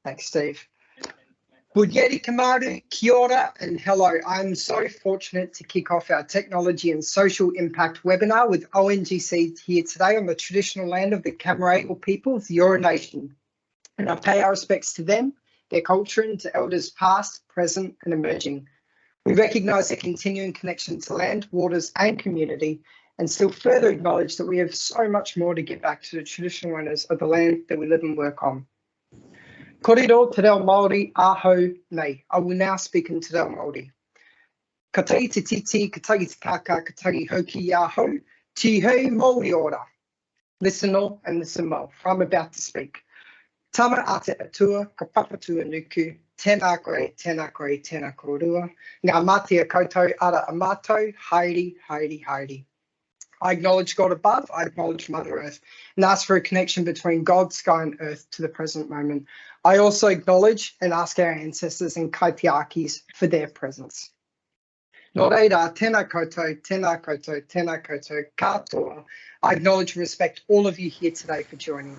Thanks, Steve. Budyeti Kamaru, kia ora, and hello. I'm so fortunate to kick off our Technology and Social Impact webinar with OnGC here today on the traditional land of the Camaragal people of the Eora Nation. And I pay our respects to them, their culture, and to elders past, present, and emerging. We recognise their continuing connection to land, waters, and community, and still further acknowledge that we have so much more to give back to the traditional owners of the land that we live and work on. Kōrero te reo Māori aho nei. I will now speak in te reo Māori. Ka tahi te titi, ka tahi te kaka, ka tahi hoki aho, ti hei Māori ora. Listen all and listen well, for I'm about to speak. Tama a te atua, ka papatua nuku, tēnā koe, tēnā koe, tēnā korua. Ngā mātia koutou ara a mātou, haere, haere, haere. I acknowledge God above, I acknowledge Mother Earth, and ask for a connection between God, sky, and earth to the present moment. I also acknowledge and ask our ancestors and kaitiakis for their presence. Nō reira, tēnā koutou, tēnā koutou, tēnā koutou, katoa. I acknowledge and respect all of you here today for joining.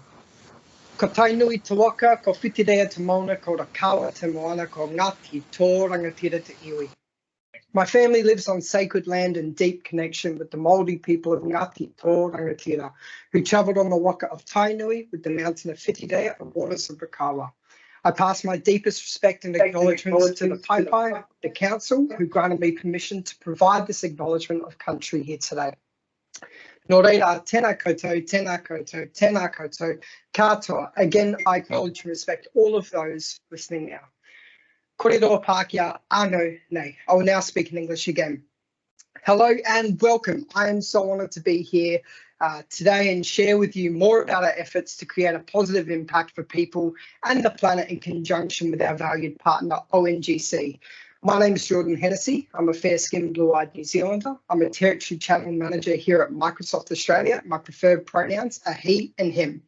Ko tainui te waka, ko whitirea te mauna, ko rakawa te moana, ko ngati tō rangatira te iwi. My family lives on sacred land and deep connection with the Māori people of Ngati Tō Rangatira, who travelled on the waka of Tainui with the mountain of Whitirea and waters of Rakawa. I pass my deepest respect and acknowledgements to the Paipai, the council, who granted me permission to provide this acknowledgement of country here today. Nō reira, tēnā koutou, tēnā koutou, tēnā koutou, katoa. Again, I acknowledge and respect all of those listening now. Kōrero Pākehā anō nei. I will now speak in English again. Hello and welcome. I am so honoured to be here today and share with you more about our efforts to create a positive impact for people and the planet in conjunction with our valued partner, OnGC. My name is Jordan Hennessy. I'm a fair-skinned, blue-eyed New Zealander. I'm a Territory Channel Manager here at Microsoft Australia. My preferred pronouns are he and him.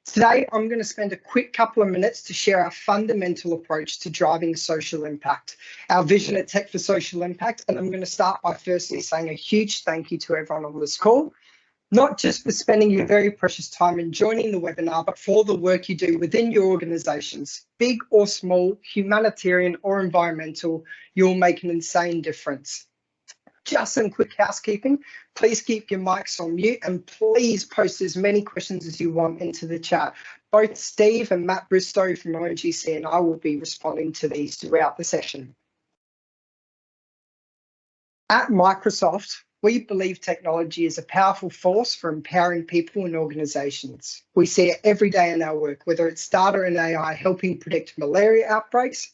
Today, I'm going to spend a quick couple of minutes to share our fundamental approach to driving social impact, our vision at Tech for Social Impact, and I'm going to start by firstly saying a huge thank you to everyone on this call, not just for spending your very precious time in joining the webinar, but for all the work you do within your organisations, big or small, humanitarian or environmental. You'll make an insane difference. Just some quick housekeeping. Please keep your mics on mute and please post as many questions as you want into the chat. Both Steve and Matt Bristow from OnGC and I will be responding to these throughout the session. At Microsoft, we believe technology is a powerful force for empowering people and organisations. We see it every day in our work, whether it's data and AI helping predict malaria outbreaks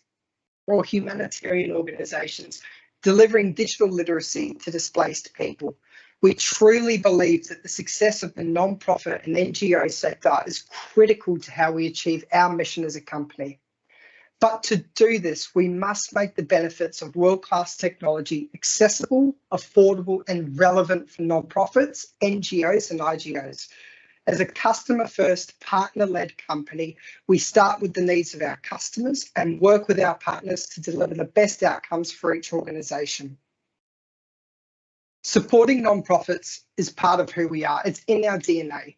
or humanitarian organisations delivering digital literacy to displaced people. We truly believe that the success of the non-profit and NGO sector is critical to how we achieve our mission as a company. But to do this, we must make the benefits of world-class technology accessible, affordable, and relevant for non-profits, NGOs, and IGOs. As a customer-first, partner-led company, we start with the needs of our customers and work with our partners to deliver the best outcomes for each organisation. Supporting non-profits is part of who we are. It's in our DNA.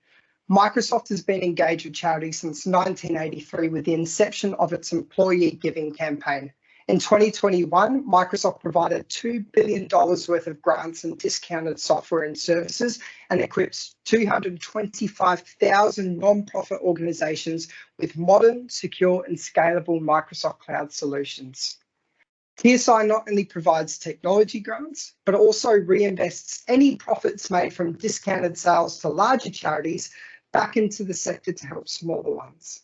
Microsoft has been engaged with charities since 1983 with the inception of its employee giving campaign. In 2021, Microsoft provided $2 billion worth of grants and discounted software and services and equips 225,000 non-profit organisations with modern, secure and scalable Microsoft Cloud solutions. TSI not only provides technology grants, but also reinvests any profits made from discounted sales to larger charities back into the sector to help smaller ones.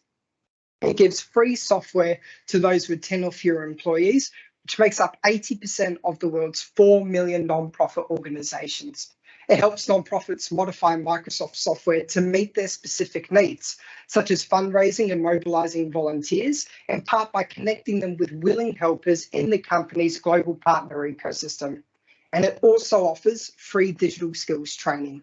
It gives free software to those with 10 or fewer employees, which makes up 80% of the world's 4 million non-profit organisations. It helps non-profits modify Microsoft software to meet their specific needs, such as fundraising and mobilising volunteers, in part by connecting them with willing helpers in the company's global partner ecosystem. And it also offers free digital skills training.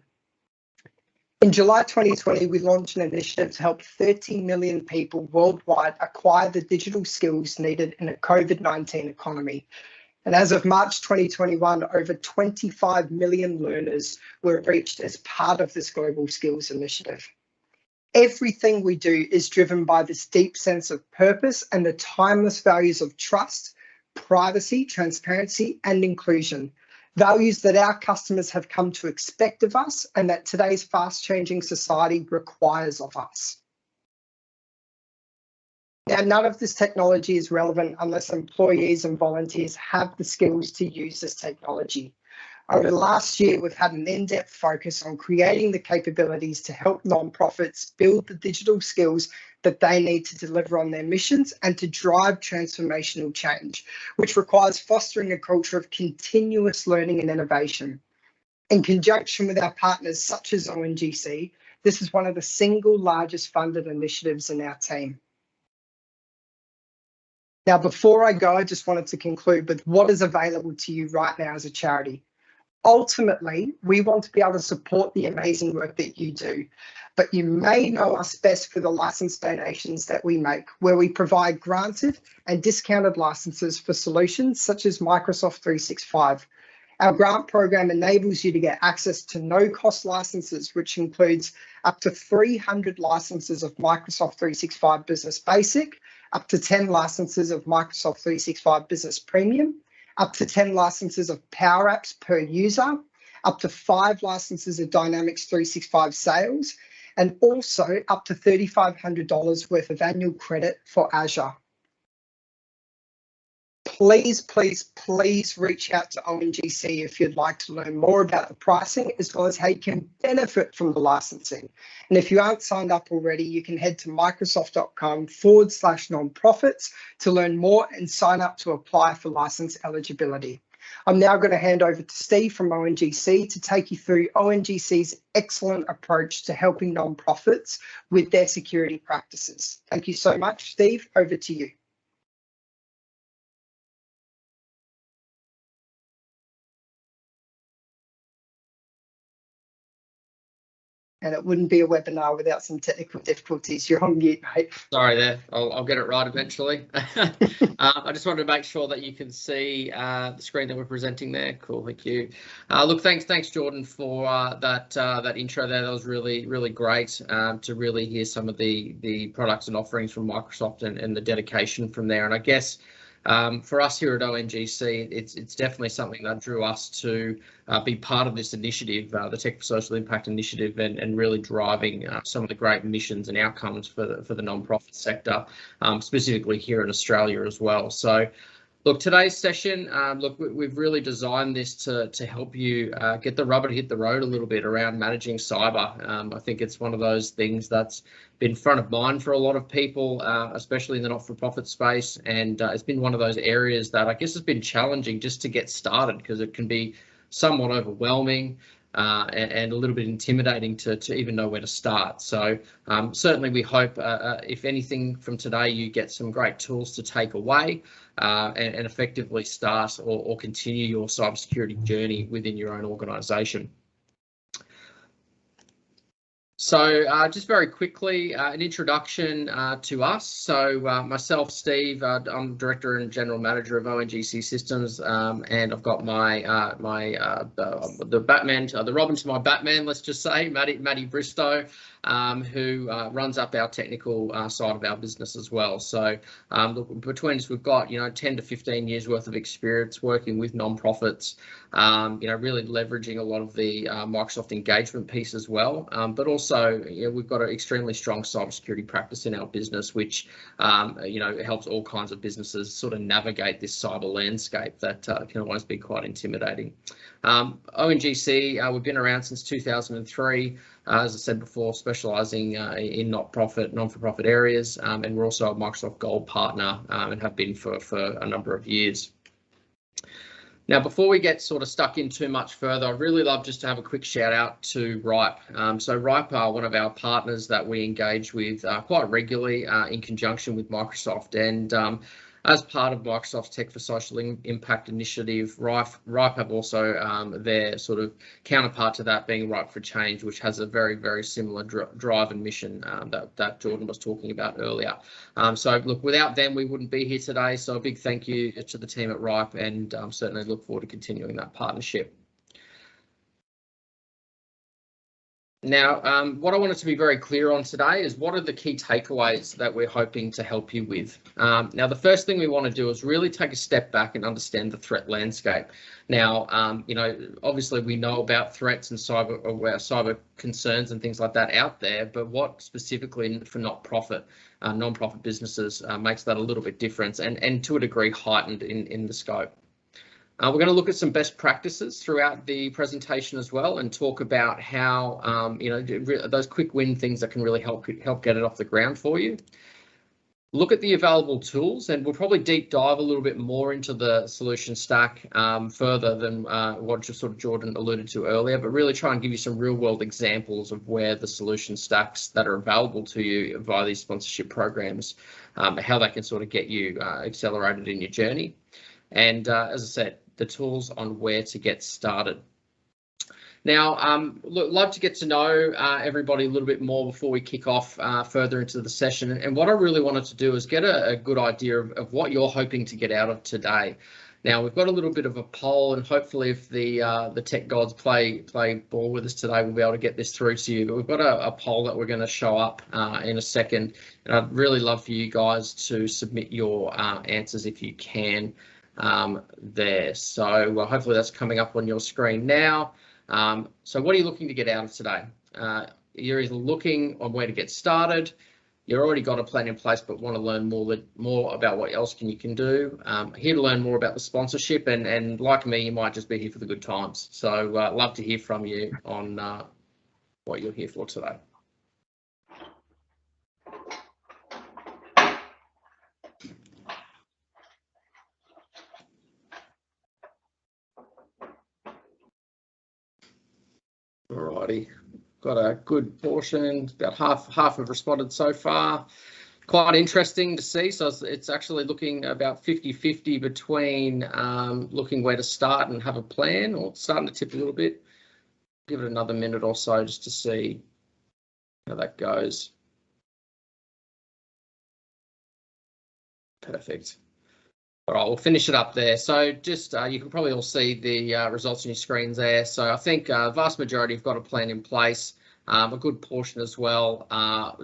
In July 2020, we launched an initiative to help 30 million people worldwide acquire the digital skills needed in a COVID-19 economy. And as of March 2021, over 25 million learners were reached as part of this global skills initiative. Everything we do is driven by this deep sense of purpose and the timeless values of trust, privacy, transparency, and inclusion. Values that our customers have come to expect of us and that today's fast-changing society requires of us. Now, none of this technology is relevant unless employees and volunteers have the skills to use this technology. Over the last year, we've had an in-depth focus on creating the capabilities to help nonprofits build the digital skills that they need to deliver on their missions and to drive transformational change, which requires fostering a culture of continuous learning and innovation. In conjunction with our partners such as OnGC, this is one of the single largest funded initiatives in our team. Now, before I go, I just wanted to conclude with what is available to you right now as a charity. Ultimately, we want to be able to support the amazing work that you do, but you may know us best for the license donations that we make, where we provide granted and discounted licenses for solutions such as Microsoft 365. Our grant program enables you to get access to no-cost licenses, which includes up to 300 licenses of Microsoft 365 Business Basic, up to 10 licenses of Microsoft 365 Business Premium, up to 10 licenses of Power Apps per user, up to 5 licenses of Dynamics 365 Sales, and also up to $3,500 worth of annual credit for Azure. Please, please, please reach out to OnGC if you'd like to learn more about the pricing as well as how you can benefit from the licensing. And if you aren't signed up already, you can head to microsoft.com/nonprofits to learn more and sign up to apply for license eligibility. I'm now going to hand over to Steve from OnGC to take you through OnGC's excellent approach to helping nonprofits with their security practices. Thank you so much, Steve. Over to you. And it wouldn't be a webinar without some technical difficulties. You're on mute, mate. Sorry there, I'll get it right eventually. I just wanted to make sure that you can see the screen that we're presenting there. Cool, thank you. Look, thanks Jordan for that intro there. That was really great to really hear some of the products and offerings from Microsoft and the dedication from there. And I guess for us here at OnGC, it's definitely something that drew us to be part of this initiative, the Tech for Social Impact initiative, and really driving some of the great missions and outcomes for the non-profit sector, specifically here in Australia as well. So, look, today's session, look, we've really designed this to help you get the rubber to hit the road a little bit around managing cyber. I think it's one of those things that's been front of mind for a lot of people, especially in the not-for-profit space, and it's been one of those areas that I guess has been challenging just to get started because it can be somewhat overwhelming and a little bit intimidating to even know where to start. So certainly we hope, if anything from today, you get some great tools to take away and effectively start or continue your cybersecurity journey within your own organisation. So just very quickly, an introduction to us. So myself, Steve, I'm Director and General Manager of OnGC Systems, and I've got the Batman, the Robin to my Batman, let's just say, Matty Bristow, who runs up our technical side of our business as well. So look, between us, we've got 10 to 15 years worth of experience working with nonprofits, really leveraging a lot of the Microsoft engagement piece as well, but also we've got an extremely strong cybersecurity practice in our business, which helps all kinds of businesses sort of navigate this cyber landscape that can always be quite intimidating. OnGC, we've been around since 2003, as I said before, specialising in non-for-profit areas, and we're also a Microsoft Gold partner and have been for a number of years. Now, before we get sort of stuck in too much further, I'd really love just to have a quick shout out to Ripe. So Ripe are one of our partners that we engage with quite regularly in conjunction with Microsoft, and as part of Microsoft's Tech for Social Impact initiative, Ripe have also their sort of counterpart to that being Ripe for Change, which has a very similar drive and mission that Jordan was talking about earlier. So look, without them, we wouldn't be here today. So a big thank you to the team at Ripe, and certainly look forward to continuing that partnership. Now, what I wanted to be very clear on today is what are the key takeaways that we're hoping to help you with. Now, the first thing we want to do is really take a step back and understand the threat landscape. Now, you know, obviously we know about threats and cyber concerns and things like that out there, but what specifically for non-profit businesses makes that a little bit different and to a degree heightened in the scope. We're going to look at some best practices throughout the presentation as well, and talk about how you know, those quick win things that can really help get it off the ground for you. Look at the available tools, and we'll probably deep dive a little bit more into the solution stack further than what just sort of Jordan alluded to earlier, but really try and give you some real world examples of where the solution stacks that are available to you via these sponsorship programs, how they can sort of get you accelerated in your journey. And as I said, the tools on where to get started. Now, look, love to get to know everybody a little bit more before we kick off further into the session. And what I really wanted to do is get a good idea of what you're hoping to get out of today. Now, we've got a little bit of a poll, and hopefully if the tech gods play ball with us today, we'll be able to get this through to you. But we've got a poll that we're going to show up in a second. And I'd really love for you guys to submit your answers if you can. There. So hopefully that's coming up on your screen now. So what are you looking to get out of today? You're either looking on where to get started, you've already got a plan in place but want to learn more about what else you can do. Here to learn more about the sponsorship, and like me, you might just be here for the good times. So love to hear from you on what you're here for today. Alrighty, got a good portion, about half have responded so far. Quite interesting to see. So it's actually looking about 50-50 between looking where to start and have a plan, or starting to tip a little bit. Give it another minute or so just to see how that goes. Perfect. All right, we'll finish it up there. So just you can probably all see the results on your screens there. So I think vast majority have got a plan in place, a good portion as well,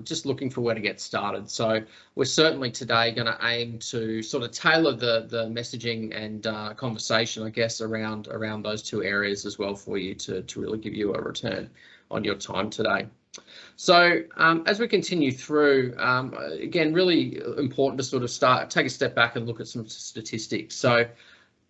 just looking for where to get started. So we're certainly today going to aim to sort of tailor the messaging and conversation, I guess, around those two areas as well for you to really give you a return on your time today. So as we continue through, again, really important to sort of take a step back and look at some statistics. So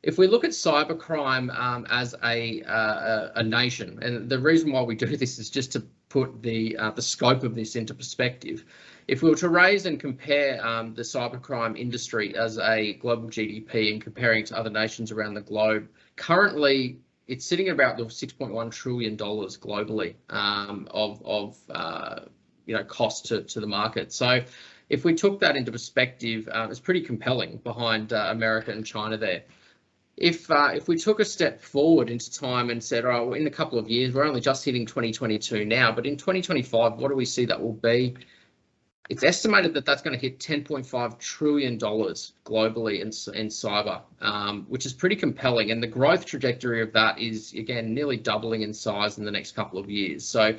if we look at cybercrime as a nation, and the reason why we do this is just to put the scope of this into perspective. If we were to raise and compare the cybercrime industry as a global GDP and comparing it to other nations around the globe, currently it's sitting at about $6.1 trillion globally of you know, cost to the market. So if we took that into perspective, it's pretty compelling behind America and China there. If we took a step forward into time and said, all right, well, in a couple of years, we're only just hitting 2022 now, but in 2025, what do we see that will be? It's estimated that that's going to hit $10.5 trillion globally in cyber, which is pretty compelling. And the growth trajectory of that is, again, nearly doubling in size in the next couple of years. So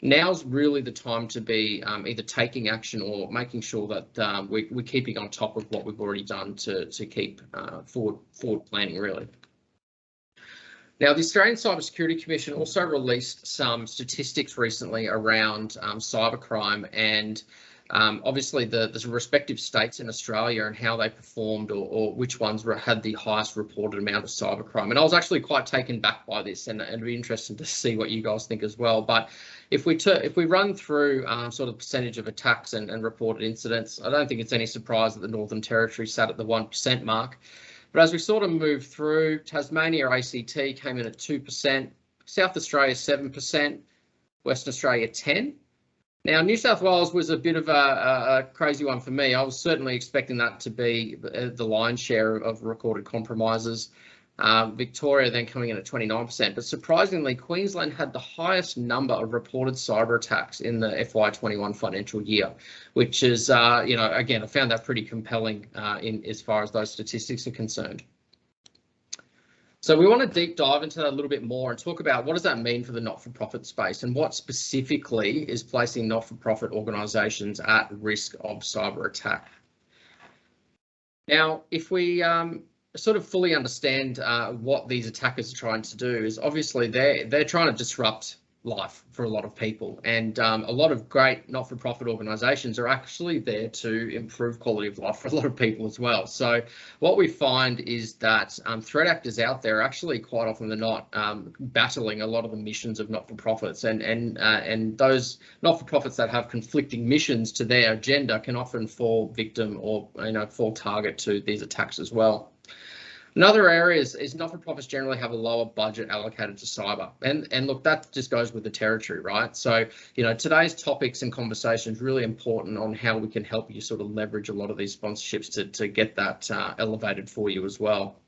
now's really the time to be either taking action or making sure that we're keeping on top of what we've already done to keep forward planning, really. Now, the Australian Cybersecurity Commission also released some statistics recently around cybercrime, and obviously the respective states in Australia and how they performed, or which ones had the highest reported amount of cybercrime. And I was actually quite taken back by this, and it'd be interesting to see what you guys think as well. But if we run through sort of percentage of attacks and reported incidents, I don't think it's any surprise that the Northern Territory sat at the 1% mark. But as we sort of move through, Tasmania ACT came in at 2%, South Australia 7%, Western Australia 10%. Now, New South Wales was a bit of a crazy one for me. I was certainly expecting that to be the lion's share of recorded compromises. Victoria then coming in at 29%, but surprisingly, Queensland had the highest number of reported cyber attacks in the FY21 financial year, which is, you know, again, I found that pretty compelling in as far as those statistics are concerned. So we want to deep dive into that a little bit more and talk about what does that mean for the not-for-profit space and what specifically is placing not-for-profit organisations at risk of cyber attack. Now, if we sort of fully understand what these attackers are trying to do, is obviously they're trying to disrupt life for a lot of people, and a lot of great not-for-profit organisations are actually there to improve quality of life for a lot of people as well. So what we find is that threat actors out there are actually quite often than not battling a lot of the missions of not-for-profits, and those not-for-profits that have conflicting missions to their agenda can often fall victim or fall target to these attacks as well. Another area is not-for-profits generally have a lower budget allocated to cyber, and look, that just goes with the territory, right? So today's topics and conversations really important on how we can help you sort of leverage a lot of these sponsorships to get that elevated for you as well.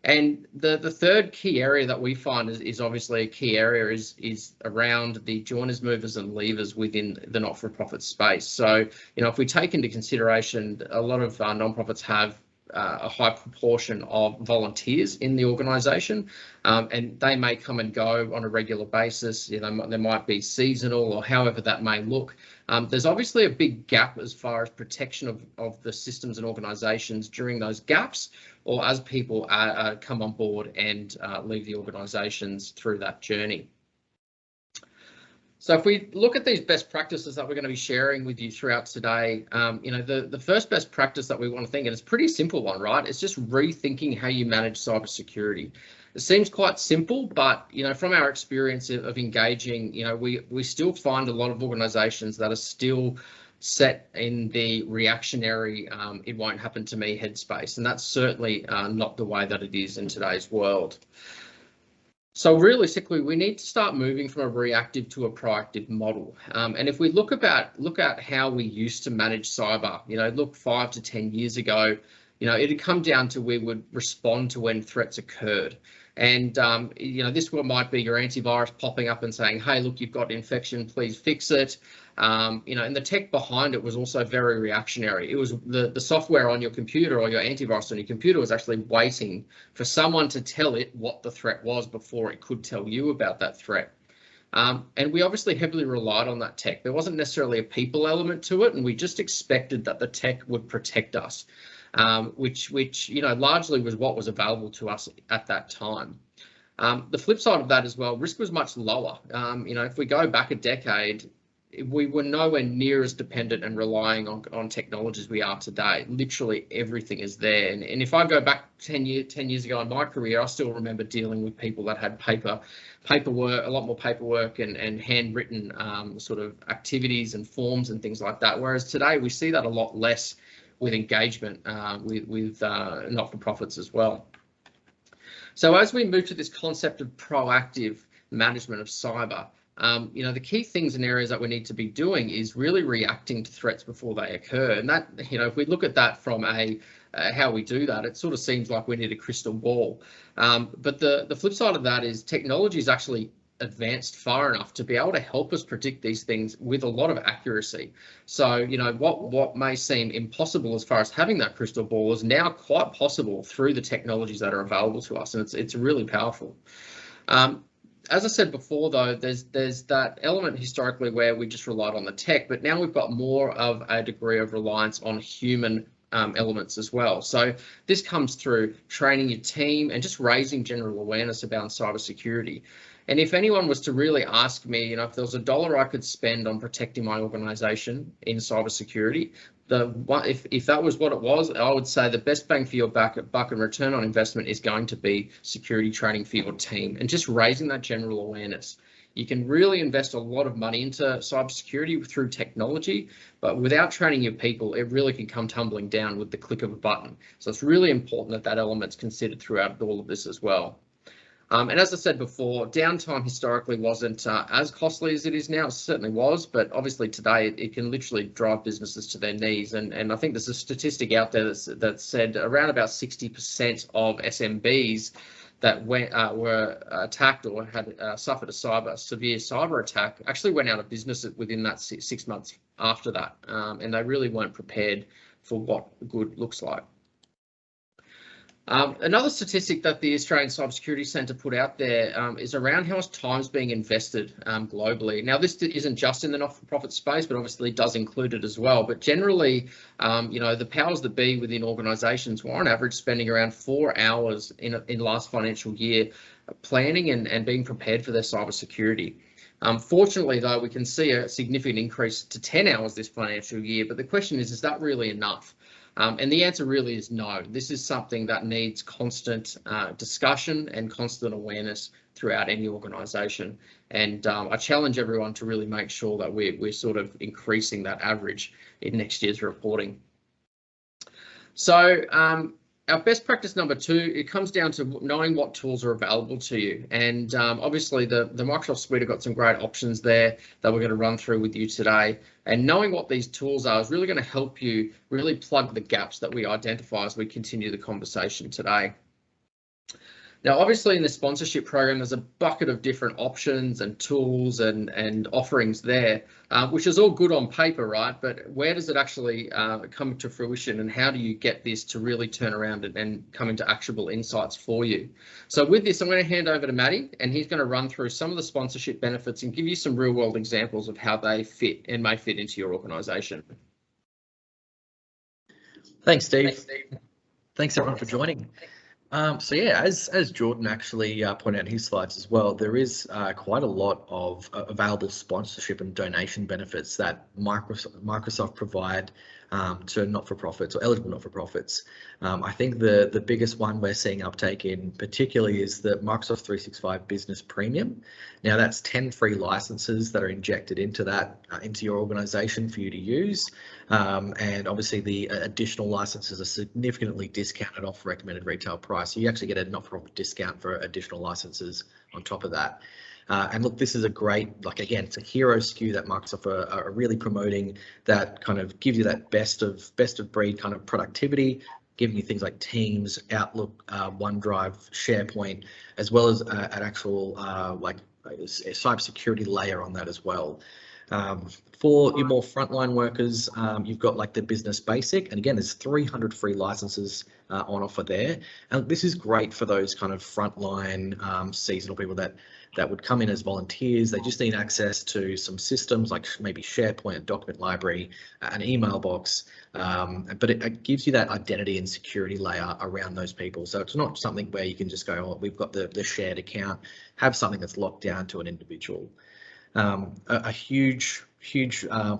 And the third key area that we find is obviously a key area is around the joiners, movers and leavers within the not-for-profit space. So if we take into consideration a lot of non-profits have a high proportion of volunteers in the organisation, and they may come and go on a regular basis. They might be seasonal or however that may look. There's obviously a big gap as far as protection of the systems and organisations during those gaps, or as people come on board and leave the organisations through that journey. So if we look at these best practices that we're going to be sharing with you throughout today, the first best practice that we want to think, and it's a pretty simple one, right? It's just rethinking how you manage cybersecurity. It seems quite simple, but from our experience of engaging, we still find a lot of organisations that are still set in the reactionary, it won't happen to me headspace, and that's certainly not the way that it is in today's world. So realistically, we need to start moving from a reactive to a proactive model. And if we look at how we used to manage cyber, look 5 to 10 years ago, it'd come down to we would respond to when threats occurred. And, this one might be your antivirus popping up and saying, hey, look, you've got infection, please fix it. And the tech behind it was also very reactionary. It was the software on your computer or your antivirus on your computer was actually waiting for someone to tell it what the threat was before it could tell you about that threat. And we obviously heavily relied on that tech. There wasn't necessarily a people element to it, and we just expected that the tech would protect us, which largely was what was available to us at that time. The flip side of that as well, risk was much lower. If we go back a decade, we were nowhere near as dependent and relying on technology as we are today. Literally everything is there. And if I go back 10 years ago in my career, I still remember dealing with people that had paperwork, a lot more paperwork and handwritten sort of activities and forms and things like that. Whereas today we see that a lot less with engagement with not-for-profits as well. So as we move to this concept of proactive management of cyber, the key things and areas that we need to be doing is really reacting to threats before they occur. And that, if we look at that from how we do that, it sort of seems like we need a crystal ball. But the flip side of that is technology is actually advanced far enough to be able to help us predict these things with a lot of accuracy. So, what may seem impossible as far as having that crystal ball is now quite possible through the technologies that are available to us, and it's really powerful. As I said before, though, there's that element historically where we just relied on the tech, but now we've got more of a degree of reliance on human elements as well. So this comes through training your team and just raising general awareness about cybersecurity. And if anyone was to really ask me, if there was $1 I could spend on protecting my organisation in cybersecurity, if that was what it was, I would say the best bang for your buck and return on investment is going to be security training for your team and just raising that general awareness. You can really invest a lot of money into cybersecurity through technology, but without training your people, it really can come tumbling down with the click of a button. So it's really important that that element's considered throughout all of this as well. And as I said before, downtime historically wasn't as costly as it is now. It certainly was, but obviously today it can literally drive businesses to their knees. And I think there's a statistic out there that said around about 60% of SMBs that were attacked or had suffered a severe cyber attack actually went out of business within that 6 months after that. And they really weren't prepared for what good looks like. Another statistic that the Australian Cybersecurity Centre put out there is around how much time is being invested globally. Now, this isn't just in the not-for-profit space, but obviously does include it as well. But generally, the powers that be within organisations were on average spending around 4 hours in last financial year planning and being prepared for their cybersecurity. Fortunately, though, we can see a significant increase to 10 hours this financial year. But the question is that really enough? And the answer really is no. This is something that needs constant discussion and constant awareness throughout any organisation. And I challenge everyone to really make sure that we're sort of increasing that average in next year's reporting. So our best practice number 2, it comes down to knowing what tools are available to you. And obviously the Microsoft Suite have got some great options there that we're going to run through with you today. And knowing what these tools are is really going to help you really plug the gaps that we identify as we continue the conversation today. Now, obviously in the sponsorship program, there's a bucket of different options and tools and offerings there, which is all good on paper, right? But where does it actually come to fruition, and how do you get this to really turn around and come into actionable insights for you? So with this, I'm going to hand over to Matty, and he's going to run through some of the sponsorship benefits and give you some real world examples of how they fit and may fit into your organisation. Thanks, Steve. Thanks everyone for joining. So yeah, as Jordan actually pointed out in his slides as well, there is quite a lot of available sponsorship and donation benefits that Microsoft provide to not-for-profits or eligible not-for-profits. I think the biggest one we're seeing uptake in particularly is the Microsoft 365 Business Premium. Now that's 10 free licenses that are injected into into your organisation for you to use. And obviously the additional licenses are significantly discounted off recommended retail price. So you actually get a not-for-profit discount for additional licenses on top of that. And look, this is a great, like, again, it's a hero SKU that Microsoft are really promoting, that kind of gives you that best of breed kind of productivity, giving you things like Teams, Outlook, OneDrive, SharePoint, as well as an actual like a cybersecurity layer on that as well. For your more frontline workers, you've got like the Business Basic, and again, there's 300 free licenses on offer there. And this is great for those kind of frontline seasonal people that would come in as volunteers. They just need access to some systems like maybe SharePoint, a document library, an email box, but it gives you that identity and security layer around those people. So it's not something where you can just go, oh, we've got the shared account, have something that's locked down to an individual. A huge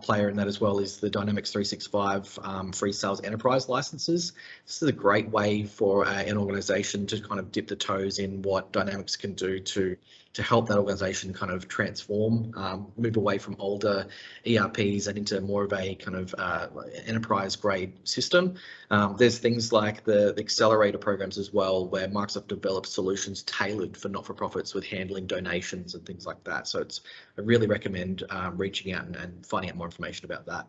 player in that as well is the Dynamics 365 free sales enterprise licenses. This is a great way for an organization to kind of dip the toes in what Dynamics can do to help that organization kind of transform, move away from older ERPs and into more of a kind of enterprise grade system. There's things like the accelerator programs as well, where Microsoft develops solutions tailored for not-for-profits with handling donations and things like that. So I really recommend reaching out and finding out more information about that.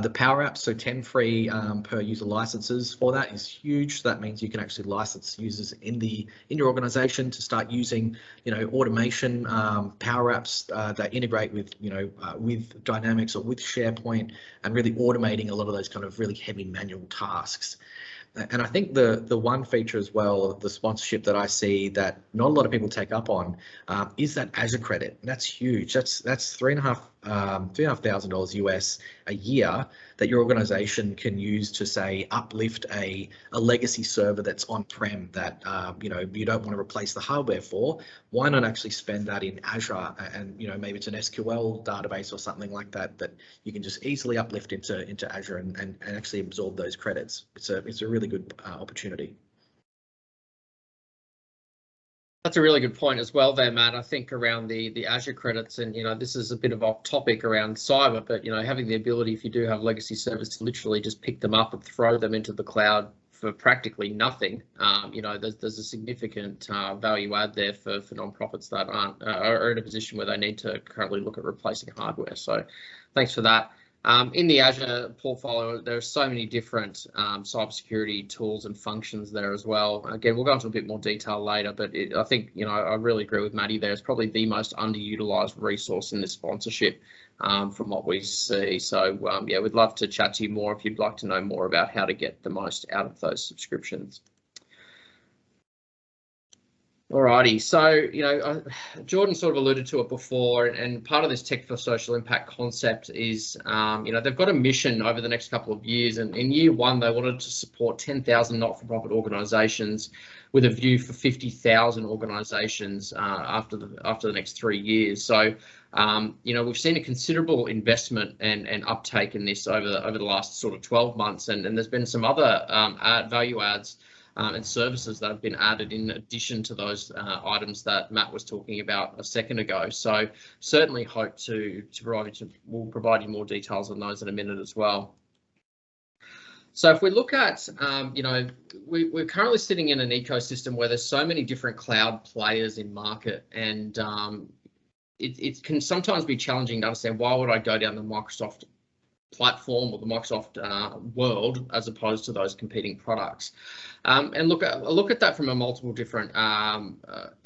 The Power Apps, so 10 free per user licenses for that is huge. So that means you can actually license users in your organization to start using, automation Power Apps that integrate with, with Dynamics or with SharePoint, and really automating a lot of those kind of really heavy manual tasks. And I think the one feature as well, the sponsorship that I see that not a lot of people take up on is that Azure credit. And that's huge. That's $3,500 US a year that your organization can use to, say, uplift a legacy server that's on-prem that you don't want to replace the hardware for. Why not actually spend that in Azure, and maybe it's an SQL database or something like that you can just easily uplift into Azure and actually absorb those credits. It's a really good opportunity. That's a really good point as well there, Matt. I think around the Azure credits, and this is a bit of off topic around cyber, but having the ability, if you do have legacy servers, to literally just pick them up and throw them into the cloud for practically nothing. There's a significant value add there for non-profits that are in a position where they need to currently look at replacing hardware. So thanks for that. In the Azure portfolio, there are so many different cybersecurity tools and functions there as well. Again, we'll go into a bit more detail later, but I think, I really agree with Matty there. It's probably the most underutilized resource in this sponsorship from what we see. So, yeah, we'd love to chat to you more if you'd like to know more about how to get the most out of those subscriptions. Alrighty, so Jordan sort of alluded to it before, and part of this tech for social impact concept is, they've got a mission over the next couple of years, and in year one they wanted to support 10,000 not-for-profit organisations with a view for 50,000 organisations after the next 3 years. So, we've seen a considerable investment and uptake in this over the last sort of 12 months, and there's been some other value adds and services that have been added in addition to those items that Matt was talking about a second ago. So certainly hope we'll provide you more details on those in a minute as well. So if we look at, we're currently sitting in an ecosystem where there's so many different cloud players in market, and it can sometimes be challenging to understand why would I go down the Microsoft platform or the Microsoft world as opposed to those competing products. And look at that from a multiple different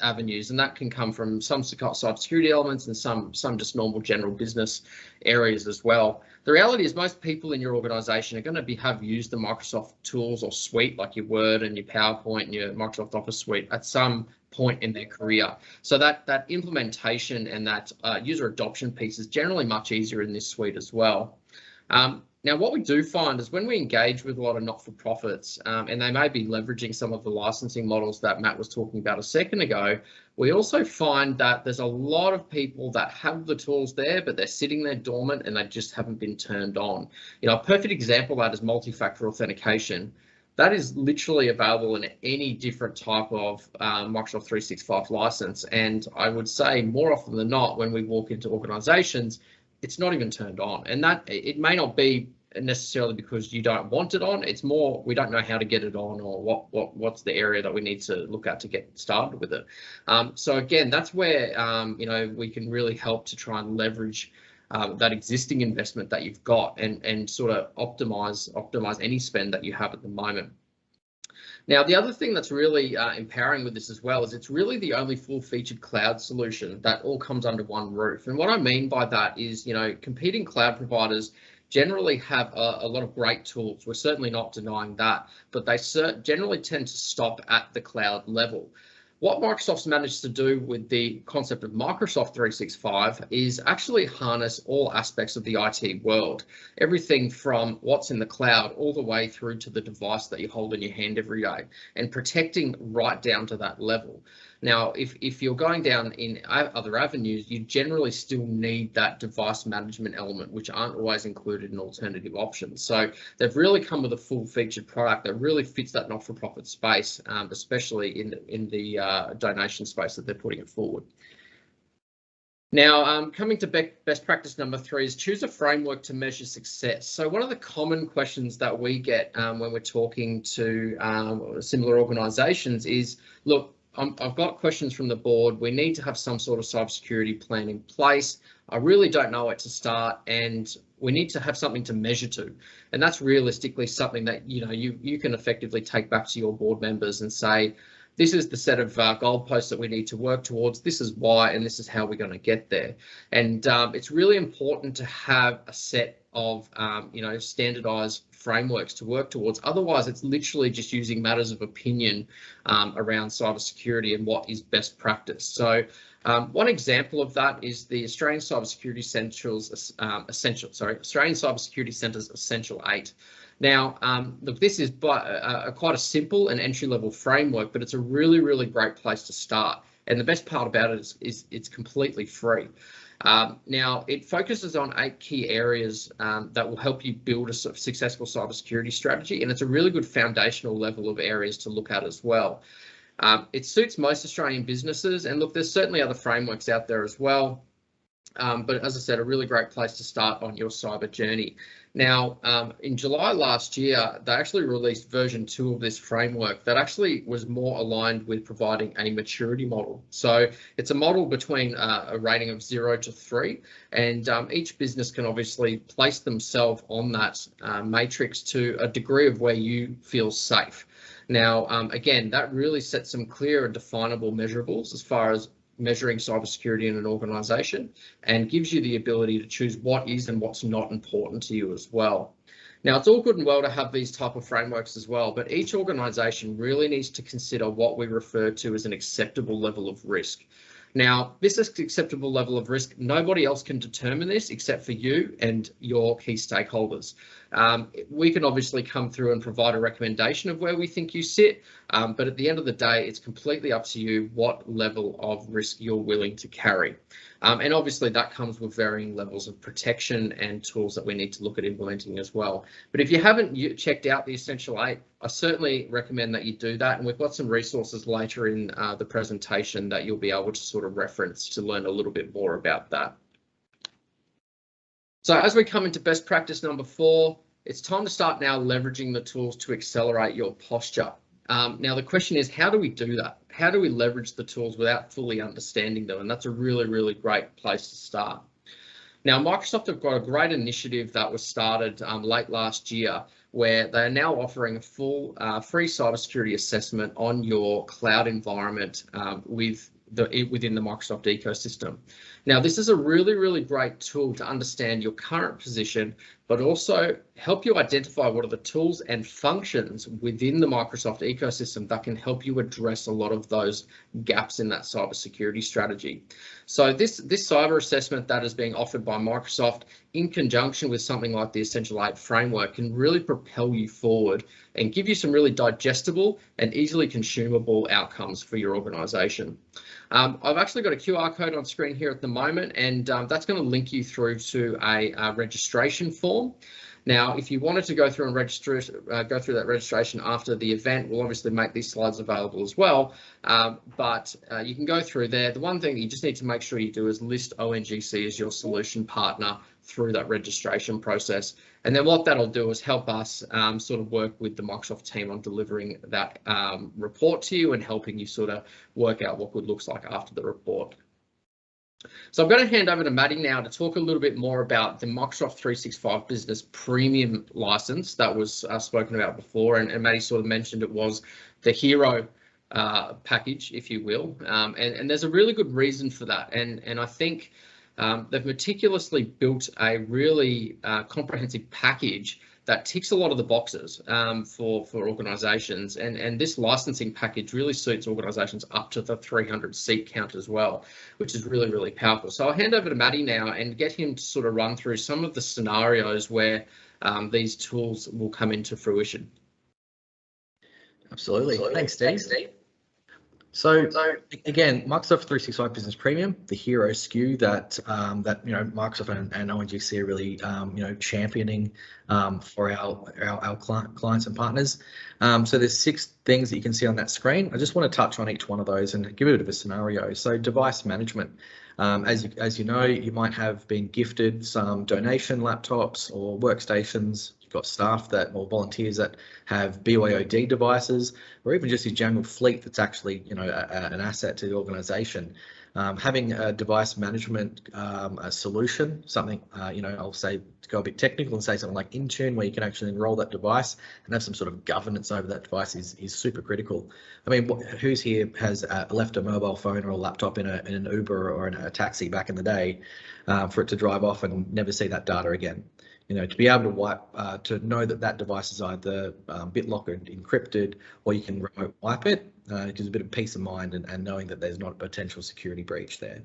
avenues, and that can come from some cybersecurity elements and some just normal general business areas as well. The reality is most people in your organization are going to have used the Microsoft tools or suite, like your Word and your PowerPoint and your Microsoft Office suite, at some point in their career. So that implementation and that user adoption piece is generally much easier in this suite as well. Now, what we do find is when we engage with a lot of not-for-profits, and they may be leveraging some of the licensing models that Matt was talking about a second ago, we also find that there's a lot of people that have the tools there, but they're sitting there dormant and they just haven't been turned on. A perfect example of that is multi-factor authentication. That is literally available in any different type of Microsoft 365 license. And I would say more often than not, when we walk into organizations, it's not even turned on, and that it may not be necessarily because you don't want it on. It's more we don't know how to get it on, or what's the area that we need to look at to get started with it. So again, that's where we can really help to try and leverage that existing investment that you've got and sort of optimize any spend that you have at the moment. Now, the other thing that's really empowering with this as well is it's really the only full-featured cloud solution that all comes under one roof. And what I mean by that is, competing cloud providers generally have a lot of great tools. We're certainly not denying that, but they generally tend to stop at the cloud level. What Microsoft's managed to do with the concept of Microsoft 365 is actually harness all aspects of the IT world, everything from what's in the cloud all the way through to the device that you hold in your hand every day, and protecting right down to that level. Now, if you're going down in other avenues, you generally still need that device management element, which aren't always included in alternative options. So they've really come with a full-featured product that really fits that not-for-profit space, especially in the donation space that they're putting it forward. Now, coming to best practice number 3 is choose a framework to measure success. So one of the common questions that we get when we're talking to similar organisations is, look, I've got questions from the board. We need to have some sort of cybersecurity plan in place. I really don't know where to start, and we need to have something to measure to. And that's realistically something that you can effectively take back to your board members and say, this is the set of goalposts that we need to work towards. This is why, and this is how we're going to get there. And it's really important to have a set of standardized frameworks to work towards. Otherwise, it's literally just using matters of opinion around cybersecurity and what is best practice. So one example of that is the Australian Cybersecurity Centre's Essential 8. Now, look, this is quite a simple and entry-level framework, but it's a really, really great place to start. And the best part about it is it's completely free. Now, it focuses on 8 key areas that will help you build a successful cybersecurity strategy, and it's a really good foundational level of areas to look at as well. It suits most Australian businesses, and look, there's certainly other frameworks out there as well. But as I said, a really great place to start on your cyber journey. Now, in July last year, they actually released version 2 of this framework that actually was more aligned with providing a maturity model. So it's a model between a rating of 0 to 3, and each business can obviously place themselves on that matrix to a degree of where you feel safe. Now, again, that really sets some clear and definable measurables as far as measuring cybersecurity in an organisation, and gives you the ability to choose what is and what's not important to you as well. Now, it's all good and well to have these type of frameworks as well, but each organisation really needs to consider what we refer to as an acceptable level of risk. Now, this is acceptable level of risk. Nobody else can determine this except for you and your key stakeholders. We can obviously come through and provide a recommendation of where we think you sit, but at the end of the day, it's completely up to you what level of risk you're willing to carry. And obviously that comes with varying levels of protection and tools that we need to look at implementing as well. But if you haven't checked out the Essential 8, I certainly recommend that you do that. And we've got some resources later in the presentation that you'll be able to sort of reference to learn a little bit more about that. So as we come into best practice number 4, it's time to start now leveraging the tools to accelerate your posture. Now, the question is, how do we do that? How do we leverage the tools without fully understanding them? And that's a really, really great place to start. Now, Microsoft have got a great initiative that was started late last year, where they are now offering a full free cybersecurity assessment on your cloud environment within the Microsoft ecosystem. Now, this is a really, really great tool to understand your current position, but also help you identify what are the tools and functions within the Microsoft ecosystem that can help you address a lot of those gaps in that cybersecurity strategy. So this cyber assessment that is being offered by Microsoft in conjunction with something like the Essential 8 framework can really propel you forward and give you some really digestible and easily consumable outcomes for your organization. I've actually got a QR code on screen here at the moment, and that's going to link you through to a registration form. Now, if you wanted to go through and register, go through that registration after the event, we'll obviously make these slides available as well, but you can go through there. The one thing that you just need to make sure you do is list OnGC as your solution partner through that registration process. And then what that'll do is help us sort of work with the Microsoft team on delivering that report to you and helping you sort of work out what good looks like after the report. So I'm going to hand over to Maddie now to talk a little bit more about the Microsoft 365 Business Premium license that was spoken about before. And Maddie sort of mentioned it was the hero package, if you will. And there's a really good reason for that. And I think they've meticulously built a really comprehensive package that ticks a lot of the boxes for organisations, and this licensing package really suits organisations up to the 300 seat count as well, which is really, really powerful. So I'll hand over to Maddie now and get him to sort of run through some of the scenarios where these tools will come into fruition. Absolutely. Thanks, Steve. So again, Microsoft 365 Business Premium, the hero SKU that Microsoft and OnGC are really championing for our clients and partners. So there's 6 things that you can see on that screen. I just want to touch on each one of those and give a bit of a scenario. So device management. As you know, you might have been gifted some donation laptops or workstations. You've got staff or volunteers that have BYOD devices, or even just your general fleet that's actually an asset to the organisation. Having a device management solution, something I'll say, to go a bit technical and say something like Intune, where you can actually enroll that device and have some sort of governance over that device is super critical. I mean, who's here has left a mobile phone or a laptop in an Uber or in a taxi back in the day for it to drive off and never see that data again? To be able to to know that device is either BitLocker encrypted, or you can remote wipe it, gives a bit of peace of mind and knowing that there's not a potential security breach there.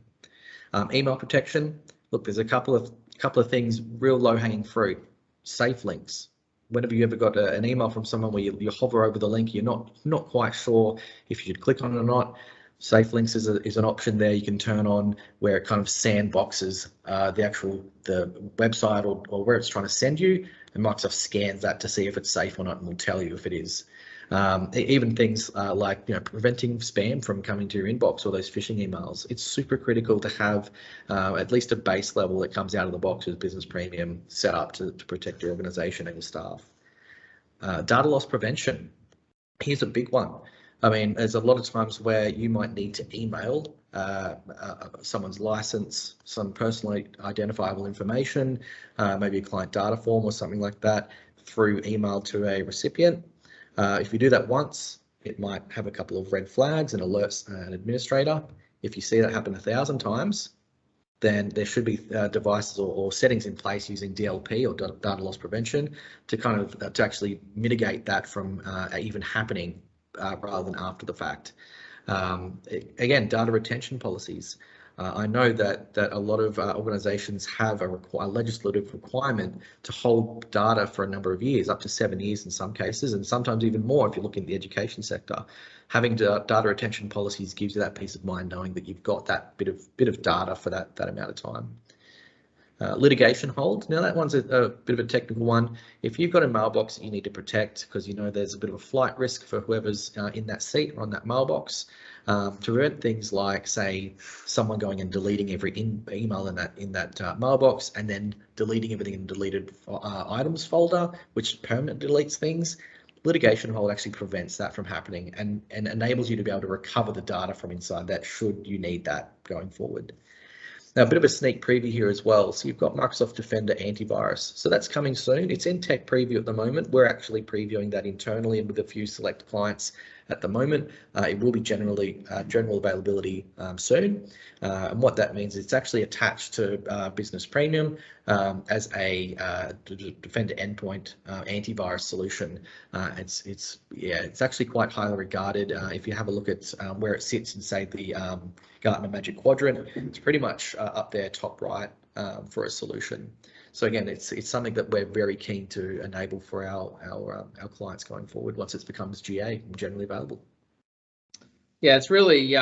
Email protection. Look, there's a couple of things, real low-hanging fruit. Safe links. Whenever you ever got an email from someone where you hover over the link, you're not quite sure if you should click on it or not. Safe links is an option there you can turn on, where it kind of sandboxes the website or where it's trying to send you, and Microsoft scans that to see if it's safe or not and will tell you if it is. Even things like preventing spam from coming to your inbox or those phishing emails. It's super critical to have at least a base level that comes out of the box as Business Premium set up to protect your organisation and your staff. Data loss prevention. Here's a big one. I mean, there's a lot of times where you might need to email someone's license, some personally identifiable information, maybe a client data form or something like that, through email to a recipient. If you do that once, it might have a couple of red flags and alerts an administrator. If you see that happen 1,000 times, then there should be devices or settings in place using DLP or data loss prevention to kind of to actually mitigate that from even happening rather than after the fact. Again, data retention policies. I know that a lot of organisations have a legislative requirement to hold data for a number of years, up to 7 years in some cases, and sometimes even more if you look in the education sector. Having data retention policies gives you that peace of mind, knowing that you've got that bit of data for that amount of time. Litigation hold. Now that one's a bit of a technical one. If you've got a mailbox that you need to protect because you know there's a bit of a flight risk for whoever's in that seat or on that mailbox, to prevent things like, say, someone going and deleting every email in that mailbox and then deleting everything in deleted items folder, which permanently deletes things. Litigation hold actually prevents that from happening and enables you to be able to recover the data from inside that should you need that going forward. Now, a bit of a sneak preview here as well. So you've got Microsoft Defender antivirus. So that's coming soon. It's in tech preview at the moment. We're actually previewing that internally and with a few select clients at the moment. It will be general availability soon. And what that means is it's actually attached to Business Premium as a Defender endpoint antivirus solution. It's actually quite highly regarded. If you have a look at where it sits in, say, the Gartner Magic Quadrant, it's pretty much up there top right for a solution. So again, it's something that we're very keen to enable for our clients going forward once it becomes GA and generally available. Yeah, it's really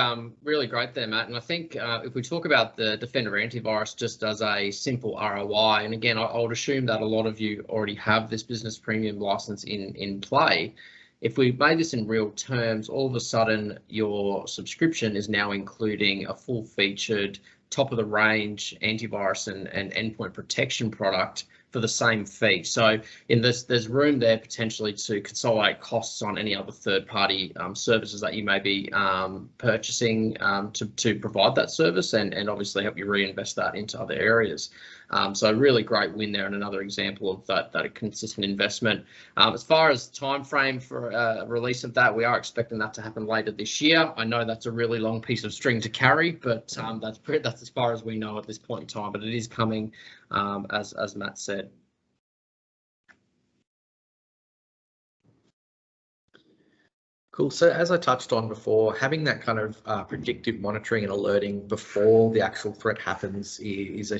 really great there, Matt. And I think if we talk about the Defender antivirus just as a simple ROI, and again, I would assume that a lot of you already have this Business Premium license in play. If we made this in real terms, all of a sudden your subscription is now including a full-featured, top-of-the-range antivirus and endpoint protection product for the same fee. So in this, there's room there potentially to consolidate costs on any other third-party services that you may be purchasing to provide that service, and obviously help you reinvest that into other areas. So a really great win there, and another example of that consistent investment. As far as time frame for release of that, we are expecting that to happen later this year. I know that's a really long piece of string to carry, but that's as far as we know at this point in time. But it is coming, as Matt said. Cool. So as I touched on before, having that kind of predictive monitoring and alerting before the actual threat happens is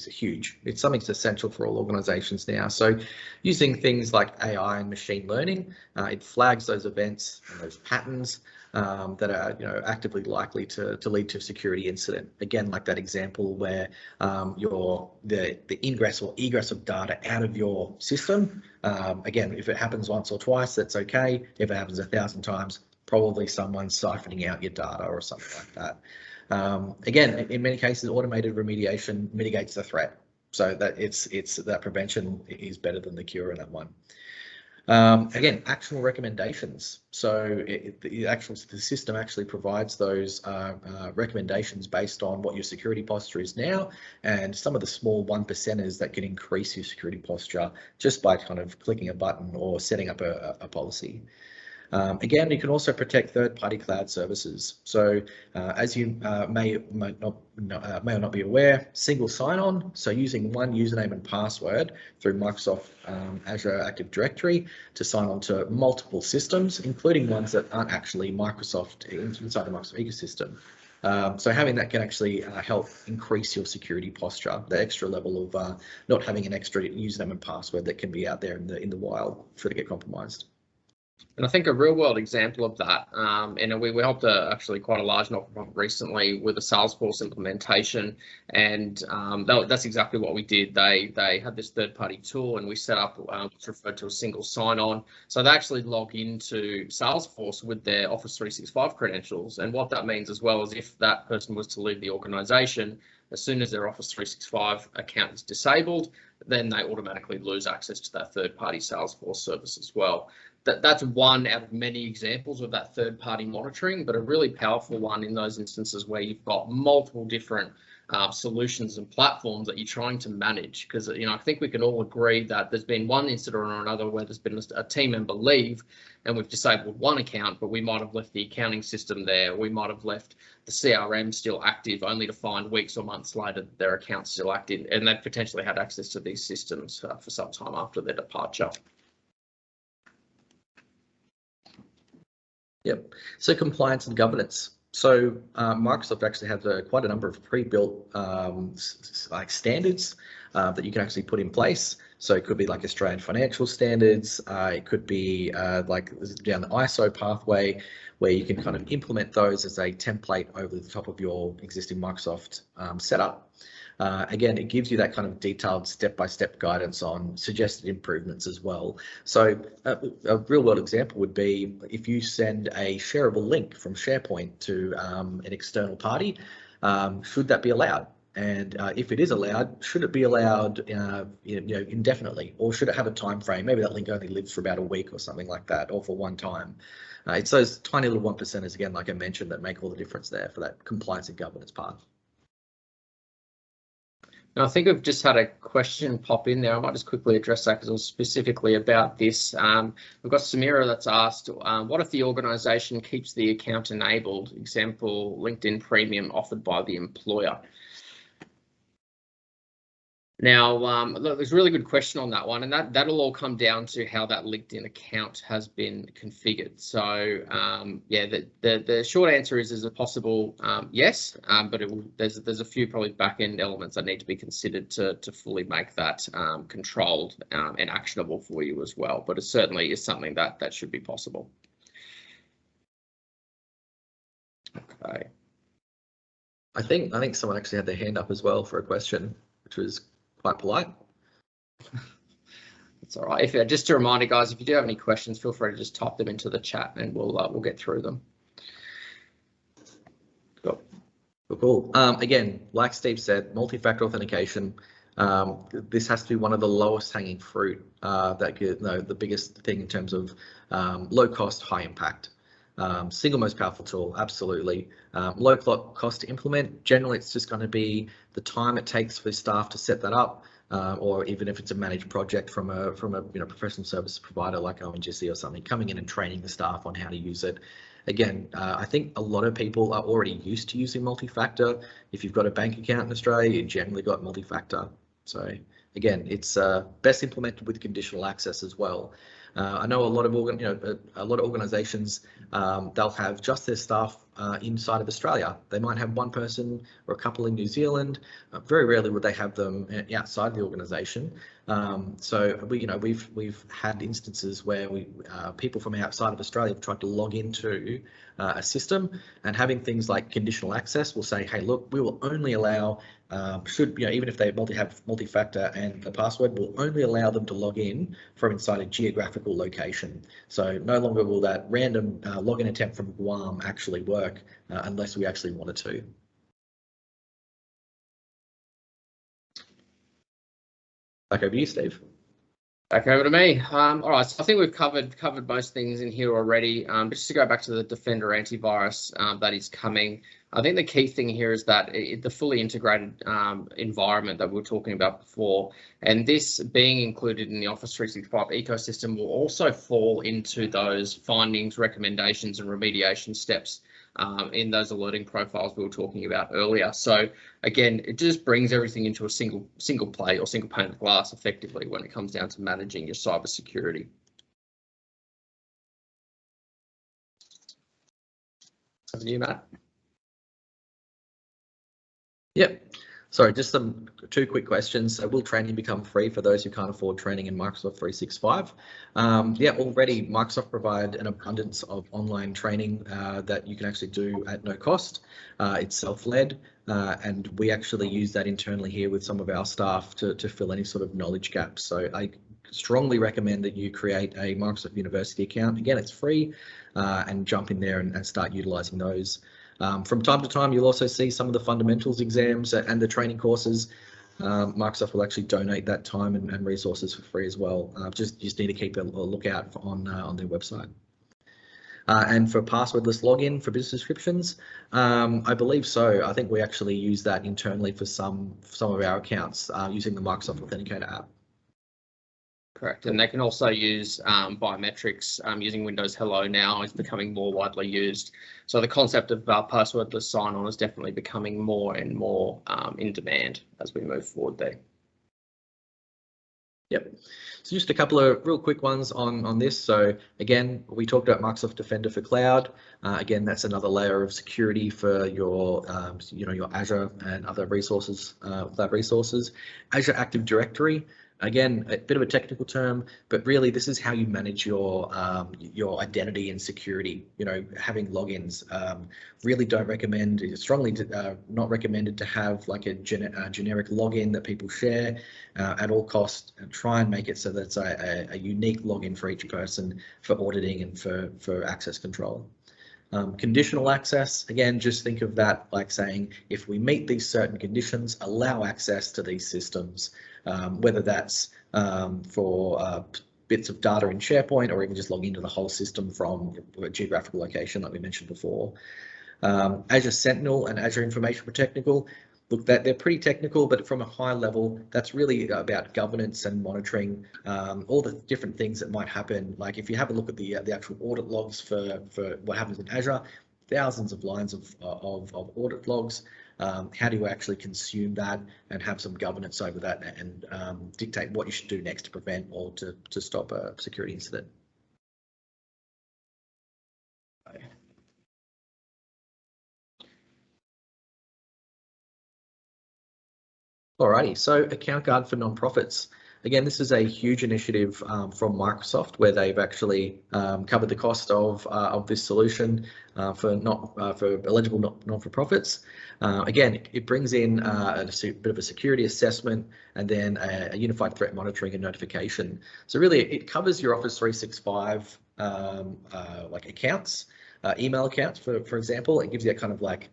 huge. It's something that's essential for all organizations now. So using things like AI and machine learning, it flags those events and those patterns that are actively likely to lead to a security incident. Again, like that example where the ingress or egress of data out of your system. Again, if it happens once or twice, that's okay. If it happens 1,000 times, probably someone's siphoning out your data or something like that. Again, in many cases, automated remediation mitigates the threat, so that it's that prevention is better than the cure in that one. Again, actionable recommendations. So the system actually provides those recommendations based on what your security posture is now, and some of the small 1%ers that can increase your security posture just by kind of clicking a button or setting up a policy. Again, you can also protect third-party cloud services. So as you may or not be aware, single sign-on, so using one username and password through Microsoft Azure Active Directory to sign on to multiple systems, including ones that aren't actually Microsoft inside the Microsoft ecosystem. So having that can actually help increase your security posture, the extra level of not having an extra username and password that can be out there in the wild for to get compromised. And I think a real world example of that, and we helped actually quite a large not-for-profit recently with a Salesforce implementation, and that's exactly what we did. They had this third-party tool, and we set up what's referred to as single sign-on. So they actually log into Salesforce with their Office 365 credentials, and what that means as well is if that person was to leave the organisation, as soon as their Office 365 account is disabled, then they automatically lose access to that third-party Salesforce service as well. That's one out of many examples of that third-party monitoring, but a really powerful one in those instances where you've got multiple different solutions and platforms that you're trying to manage. Because, you know, I think we can all agree that there's been one incident or another where there's been a team member leave and we've disabled one account, but we might have left the accounting system there. We might have left the CRM still active, only to find weeks or months later that their account's still active, and they've potentially had access to these systems for some time after their departure. Yep. So compliance and governance. So Microsoft actually has quite a number of pre-built like standards that you can actually put in place. So it could be like Australian financial standards. It could be like down the ISO pathway, where you can kind of implement those as a template over the top of your existing Microsoft setup. Again, it gives you that kind of detailed step-by-step guidance on suggested improvements as well. So a real-world example would be if you send a shareable link from SharePoint to an external party, should that be allowed? And if it is allowed, should it be allowed indefinitely, or should it have a time frame? Maybe that link only lives for about a week or something like that, or for one time. It's those tiny little 1%ers, again, like I mentioned, that make all the difference there for that compliance and governance part. Now, I think we've just had a question pop in there. I might just quickly address that because it was specifically about this. We've got Samira that's asked, what if the organisation keeps the account enabled? Example, LinkedIn Premium offered by the employer. Now, look, there's a really good question on that one, and that'll all come down to how that LinkedIn account has been configured. So, yeah, the short answer is a possible yes, but there's a few probably back-end elements that need to be considered to fully make that controlled and actionable for you as well. But it certainly is something that should be possible. Okay. I think someone actually had their hand up as well for a question, which was quite polite. That's all right. Just a reminder, guys, if you do have any questions, feel free to just type them into the chat and we'll get through them. Cool. Again, like Steve said, multi-factor authentication. This has to be one of the lowest hanging fruit. The biggest thing in terms of low cost, high impact. Single most powerful tool, absolutely. Low cost to implement. Generally, it's just going to be the time it takes for staff to set that up, or even if it's a managed project from a professional service provider like OnGC or something, coming in and training the staff on how to use it. Again, I think a lot of people are already used to using multi-factor. If you've got a bank account in Australia, you generally got multi-factor. So again, it's best implemented with conditional access as well. I know a lot of organisations, they'll have just their staff inside of Australia. They might have one person or a couple in New Zealand. Very rarely would they have them outside the organisation. So we've had instances where people from outside of Australia have tried to log into a system, and having things like conditional access will say, hey, look, we will only allow even if they have multi-factor and a password, will only allow them to log in from inside a geographical location. So no longer will that random login attempt from Guam actually work unless we actually want it to. Back over to you, Steve. Back over to me. All right, so I think we've covered most things in here already. Just to go back to the Defender antivirus that is coming, I think the key thing here is that the fully integrated environment that we were talking about before, and this being included in the Office 365 ecosystem, will also fall into those findings, recommendations, and remediation steps in those alerting profiles we were talking about earlier. So again, it just brings everything into a single play or single pane of glass effectively when it comes down to managing your cybersecurity. Over to you, Matt. Yep. Sorry, just two quick questions. So will training become free for those who can't afford training in Microsoft 365? Yeah, already Microsoft provide an abundance of online training that you can actually do at no cost. It's self-led, and we actually use that internally here with some of our staff to fill any sort of knowledge gaps. So I strongly recommend that you create a Microsoft University account. Again, it's free, and jump in there and start utilizing those. From time to time, you'll also see some of the fundamentals exams and the training courses. Microsoft will actually donate that time and resources for free as well. Just need to keep a lookout on their website. And for passwordless login for business descriptions, I believe so. I think we actually use that internally for some of our accounts using the Microsoft Authenticator app. Correct, and they can also use biometrics using Windows Hello now is becoming more widely used. So the concept of passwordless sign-on is definitely becoming more and more in demand as we move forward there. Yep. So just a couple of real quick ones on this. So again, we talked about Microsoft Defender for Cloud. Again, that's another layer of security for your, your Azure and other resources, cloud resources. Azure Active Directory. Again, a bit of a technical term, but really this is how you manage your identity and security. Having logins. Really don't recommend, strongly not recommended to have like a generic login that people share at all costs, and try and make it so that it's a unique login for each person for auditing and for access control. Conditional access, again, just think of that like saying, if we meet these certain conditions, allow access to these systems, whether that's for bits of data in SharePoint or even just log into the whole system from a geographical location like we mentioned before. Azure Sentinel and Azure Information for Technical, look, they're pretty technical, but from a high level, that's really about governance and monitoring all the different things that might happen. Like if you have a look at the actual audit logs for what happens in Azure, thousands of lines of audit logs. How do you actually consume that and have some governance over that and dictate what you should do next to prevent or to stop a security incident? Alrighty, so Account Guard for nonprofits. Again, this is a huge initiative from Microsoft where they've actually covered the cost of this solution for eligible not-for-profits. Again, it brings in a bit of a security assessment and then a unified threat monitoring and notification. So really, it covers your Office 365 like accounts. Email accounts, for example. It gives you a kind of like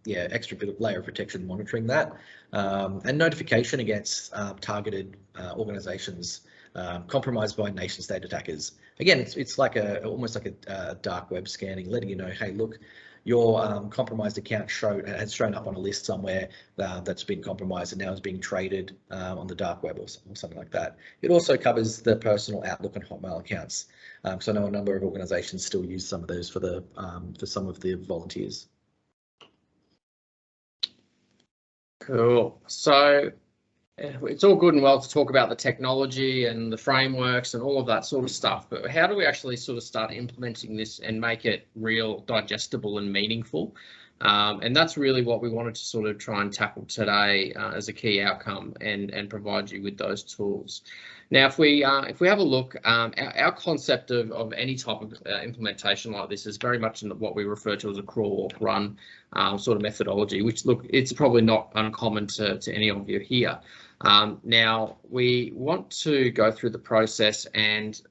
extra bit of layer of protection monitoring that, and notification against targeted organizations compromised by nation state attackers. Again, it's like almost like a dark web scanning, letting you know, hey, look, your compromised account has shown up on a list somewhere that's been compromised and now is being traded on the dark web or something like that. It also covers the personal Outlook and Hotmail accounts. So I know a number of organisations still use some of those for some of the volunteers. Cool. So it's all good and well to talk about the technology and the frameworks and all of that sort of stuff, but how do we actually sort of start implementing this and make it real, digestible and meaningful? And that's really what we wanted to sort of try and tackle today as a key outcome and provide you with those tools. Now, if we have a look, our concept of any type of implementation like this is very much in what we refer to as a crawl, walk, run sort of methodology, which, look, it's probably not uncommon to any of you here. Now, we want to go through the process and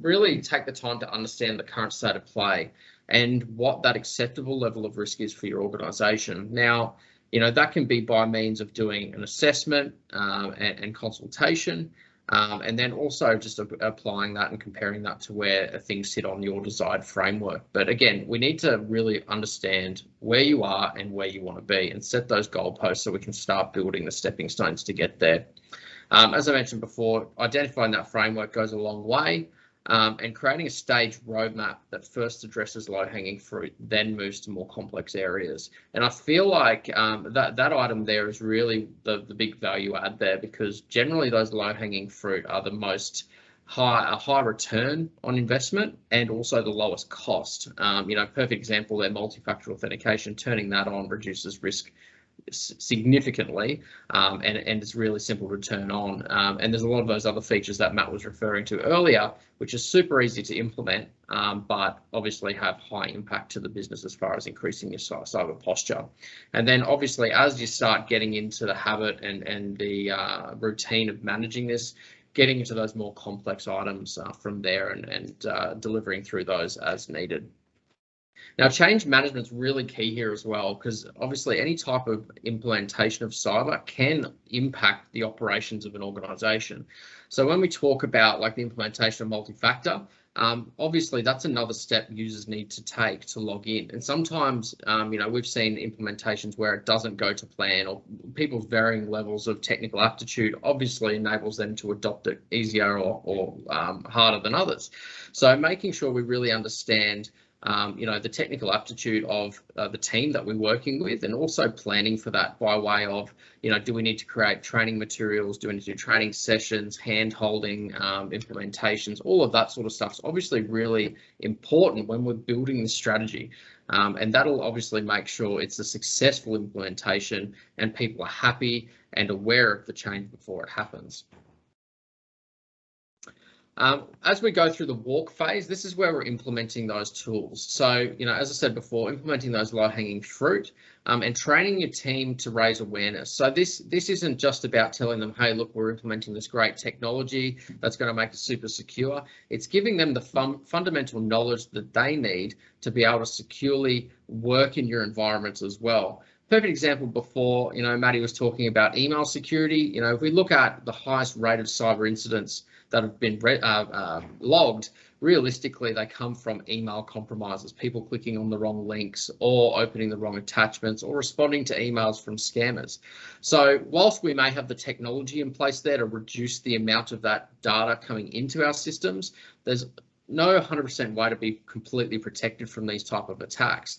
really take the time to understand the current state of play and what that acceptable level of risk is for your organisation. Now, that can be by means of doing an assessment and consultation, and then also just applying that and comparing that to where things sit on your desired framework. But again, we need to really understand where you are and where you want to be and set those goalposts so we can start building the stepping stones to get there. As I mentioned before, identifying that framework goes a long way. And creating a staged roadmap that first addresses low-hanging fruit, then moves to more complex areas. And I feel like that item there is really the big value add there, because generally those low-hanging fruit are the most high return on investment and also the lowest cost. Perfect example there, multi-factor authentication, turning that on reduces risk significantly, and it's really simple to turn on, and there's a lot of those other features that Matt was referring to earlier, which is super easy to implement, but obviously have high impact to the business as far as increasing your cyber posture. And then obviously as you start getting into the habit and the routine of managing this, getting into those more complex items from there and delivering through those as needed. Now, change management is really key here as well, because obviously any type of implementation of cyber can impact the operations of an organisation. So when we talk about like the implementation of multi-factor, Obviously, that's another step users need to take to log in. And sometimes, we've seen implementations where it doesn't go to plan, or people's varying levels of technical aptitude obviously enables them to adopt it easier or harder than others. So making sure we really understand the technical aptitude of the team that we're working with, and also planning for that by way of, do we need to create training materials? Do we need to do training sessions, hand-holding, implementations? All of that sort of stuff is obviously really important when we're building the strategy. And that'll obviously make sure it's a successful implementation and people are happy and aware of the change before it happens. As we go through the walk phase, this is where we're implementing those tools. So, as I said before, implementing those low-hanging fruit and training your team to raise awareness. So this isn't just about telling them, hey, look, we're implementing this great technology that's going to make it super secure. It's giving them the fundamental knowledge that they need to be able to securely work in your environments as well. Perfect example before, Maddie was talking about email security. If we look at the highest rate of cyber incidents that have been logged, realistically, they come from email compromises, people clicking on the wrong links or opening the wrong attachments or responding to emails from scammers. So whilst we may have the technology in place there to reduce the amount of that data coming into our systems, there's no 100% way to be completely protected from these type of attacks.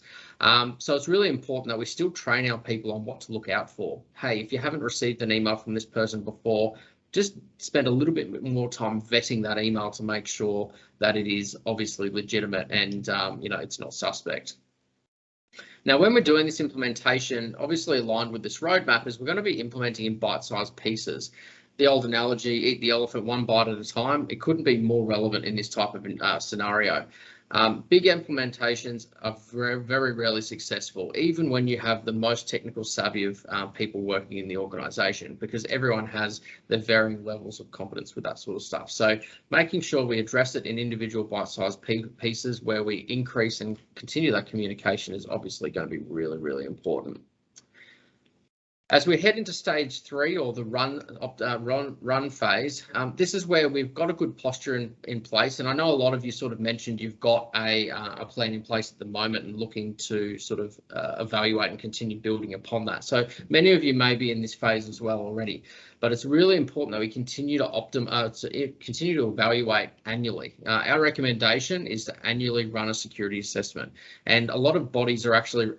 So it's really important that we still train our people on what to look out for. Hey, if you haven't received an email from this person before, just spend a little bit more time vetting that email to make sure that it is obviously legitimate and it's not suspect. Now, when we're doing this implementation, obviously aligned with this roadmap, is we're going to be implementing in bite-sized pieces. The old analogy, eat the elephant one bite at a time, it couldn't be more relevant in this type of scenario. Big implementations are very, very rarely successful, even when you have the most technical savvy of people working in the organisation, because everyone has their varying levels of competence with that sort of stuff. So making sure we address it in individual bite-sized pieces where we increase and continue that communication is obviously going to be really, really important. As we head into stage 3, or the run phase, this is where we've got a good posture in place. And I know a lot of you sort of mentioned you've got a plan in place at the moment and looking to sort of evaluate and continue building upon that. So many of you may be in this phase as well already, but it's really important that we continue to continue to evaluate annually. Our recommendation is to annually run a security assessment, and a lot of bodies are actually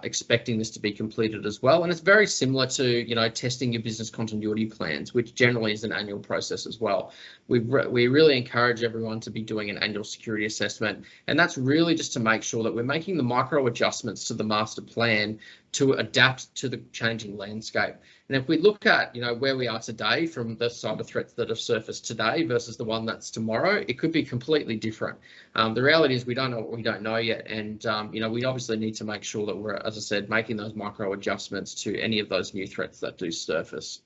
expecting this to be completed as well. And it's very similar to testing your business continuity plans, which generally is an annual process as well. We really encourage everyone to be doing an annual security assessment, and that's really just to make sure that we're making the micro adjustments to the master plan to adapt to the changing landscape. And if we look at where we are today from the cyber threats that have surfaced today versus the one that's tomorrow, it could be completely different. The reality is we don't know what we don't know yet, and we obviously need to make sure that we're, as I said, making those micro adjustments to any of those new threats that do surface.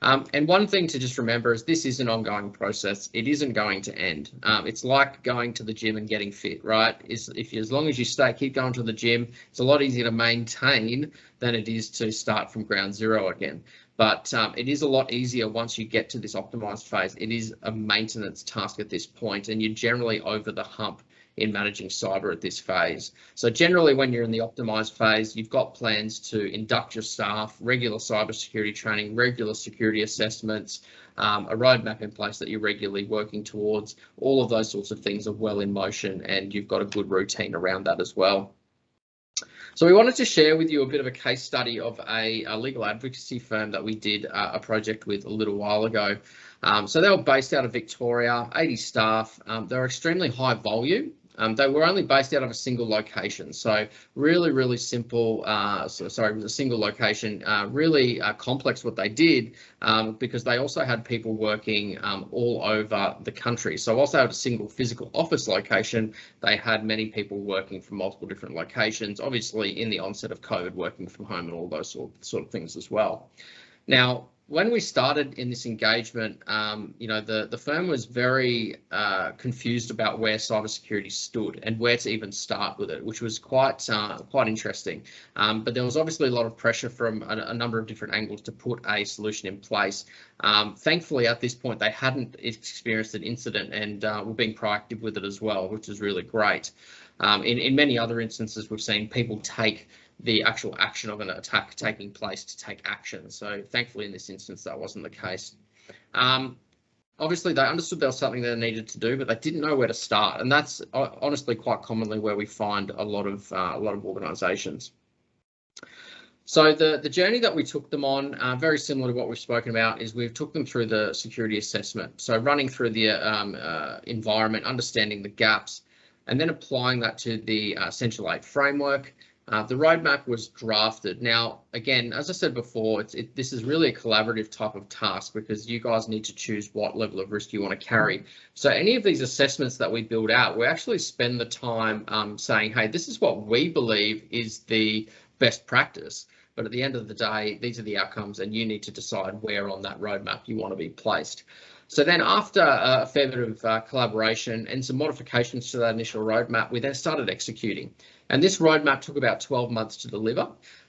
And one thing to just remember is this is an ongoing process. It isn't going to end. It's like going to the gym and getting fit, right? As long as you keep going to the gym, it's a lot easier to maintain than it is to start from ground zero again. But it is a lot easier once you get to this optimized phase. It is a maintenance task at this point, and you're generally over the hump in managing cyber at this phase. So generally, when you're in the optimized phase, you've got plans to induct your staff, regular cybersecurity training, regular security assessments, a roadmap in place that you're regularly working towards. All of those sorts of things are well in motion, and you've got a good routine around that as well. So we wanted to share with you a bit of a case study of a legal advocacy firm that we did a project with a little while ago. So they were based out of Victoria, 80 staff. They're extremely high volume. They were only based out of a single location, so really, really simple. A single location, really complex what they did, because they also had people working all over the country. So also had a single physical office location, they had many people working from multiple different locations, obviously in the onset of COVID, working from home and all those sort of things as well. Now, when we started in this engagement, you know, the firm was very confused about where cybersecurity stood and where to even start with it, which was quite interesting. But there was obviously a lot of pressure from a number of different angles to put a solution in place. Thankfully, at this point, they hadn't experienced an incident and were being proactive with it as well, which is really great. In many other instances, we've seen people take the actual action of an attack taking place to take action. So thankfully, in this instance, that wasn't the case. Obviously, they understood there was something they needed to do, but they didn't know where to start, and that's honestly quite commonly where we find a lot of organisations. So the journey that we took them on, very similar to what we've spoken about, is we've took them through the security assessment. So running through the environment, understanding the gaps, and then applying that to the Essential 8 framework. The roadmap was drafted. Now, again, as I said before, this is really a collaborative type of task because you guys need to choose what level of risk you want to carry. So any of these assessments that we build out, we actually spend the time saying, hey, this is what we believe is the best practice. But at the end of the day, these are the outcomes and you need to decide where on that roadmap you want to be placed. So then after a fair bit of collaboration and some modifications to that initial roadmap, we then started executing. And this roadmap took about 12 months to deliver.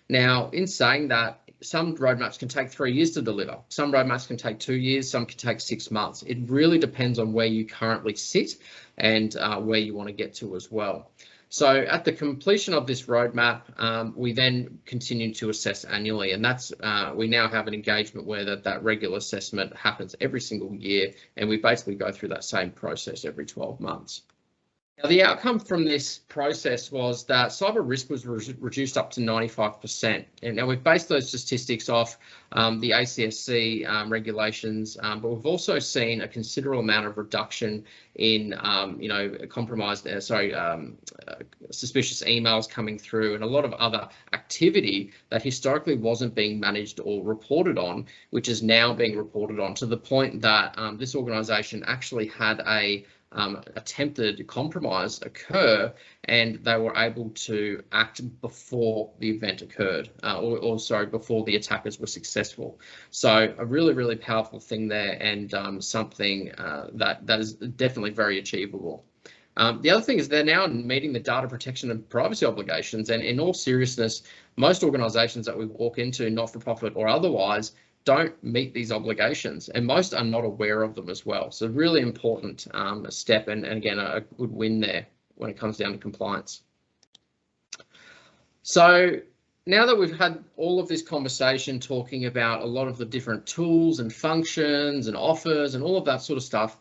Now, in saying that, some roadmaps can take 3 years to deliver. Some roadmaps can take 2 years, some can take 6 months. It really depends on where you currently sit and where you want to get to as well. So at the completion of this roadmap, we then continue to assess annually, and that's we now have an engagement where that regular assessment happens every single year, and we basically go through that same process every 12 months. Now, the outcome from this process was that cyber risk was reduced up to 95%. And now we've based those statistics off the ACSC regulations, but we've also seen a considerable amount of reduction in, you know, suspicious emails coming through and a lot of other activity that historically wasn't being managed or reported on, which is now being reported on, to the point that this organisation actually had a attempted compromise occur, and they were able to act before the event occurred, or sorry, before the attackers were successful. So a really, really powerful thing there, and something that is definitely very achievable. The other thing is they're now meeting the data protection and privacy obligations, and in all seriousness, most organisations that we walk into, not-for-profit or otherwise, don't meet these obligations, and most are not aware of them as well. So really important step, and again, a good win there when it comes down to compliance. So now that we've had all of this conversation talking about a lot of the different tools and functions and offers and all of that sort of stuff,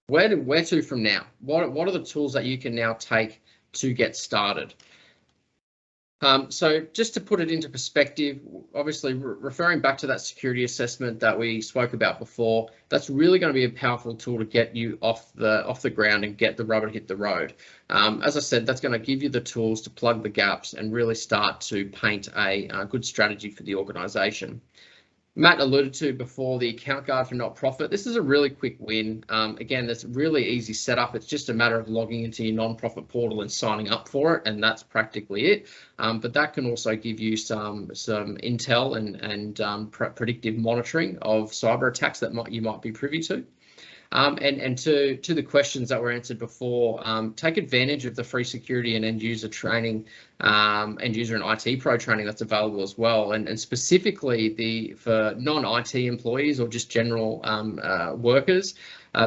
where to from now? What are the tools that you can now take to get started? So just to put it into perspective, obviously referring back to that security assessment that we spoke about before, that's really going to be a powerful tool to get you off the ground and get the rubber to hit the road. As I said, that's going to give you the tools to plug the gaps and really start to paint a good strategy for the organisation. Matt alluded to before the account guard for not-profit. This is a really quick win. Again, that's really easy setup. It's just a matter of logging into your non-profit portal and signing up for it, and that's practically it. But that can also give you some intel and predictive monitoring of cyber attacks that you might be privy to. And to the questions that were answered before, take advantage of the free security and end user training, end user and IT pro training that's available as well. And specifically for non-IT employees or just general workers,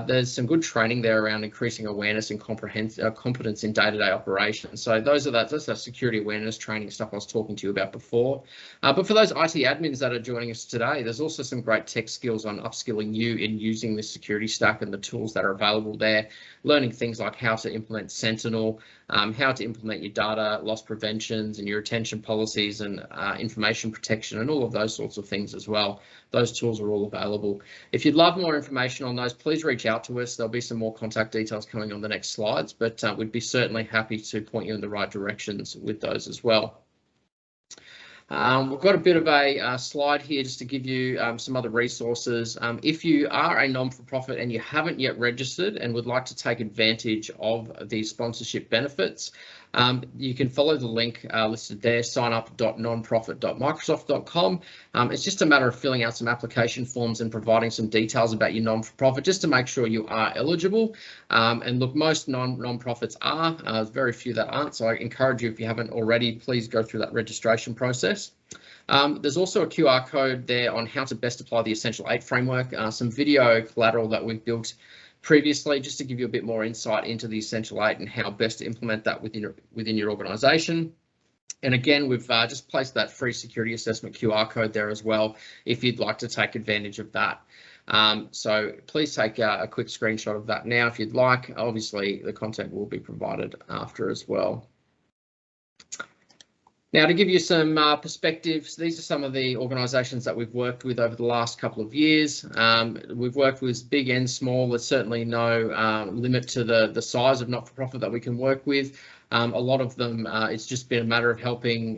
there's some good training there around increasing awareness and competence in day-to-day operations. So that's that security awareness training stuff I was talking to you about before. But for those IT admins that are joining us today, there's also some great tech skills on upskilling you in using the security stack and the tools that are available there, learning things like how to implement Sentinel, how to implement your data loss preventions and your retention policies and information protection and all of those sorts of things as well. Those tools are all available. If you'd love more information on those, please reach out to us. There'll be some more contact details coming on the next slides, but we'd be certainly happy to point you in the right directions with those as well. We've got a bit of a slide here just to give you some other resources. If you are a non-for-profit and you haven't yet registered and would like to take advantage of these sponsorship benefits, You can follow the link listed there, signup.nonprofit.microsoft.com. It's just a matter of filling out some application forms and providing some details about your non-for-profit just to make sure you are eligible. And look, most non-profits are, there's very few that aren't. So I encourage you, if you haven't already, please go through that registration process. There's also a QR code there on how to best apply the Essential 8 framework, some video collateral that we've built previously just to give you a bit more insight into the Essential 8 and how best to implement that within your organisation. And again, we've just placed that free security assessment QR code there as well if you'd like to take advantage of that. So please take a quick screenshot of that now if you'd like. Obviously, the content will be provided after as well. Now, to give you some perspectives, these are some of the organisations that we've worked with over the last couple of years. We've worked with big and small. There's certainly no limit to the size of not-for-profit that we can work with. A lot of them, it's just been a matter of helping,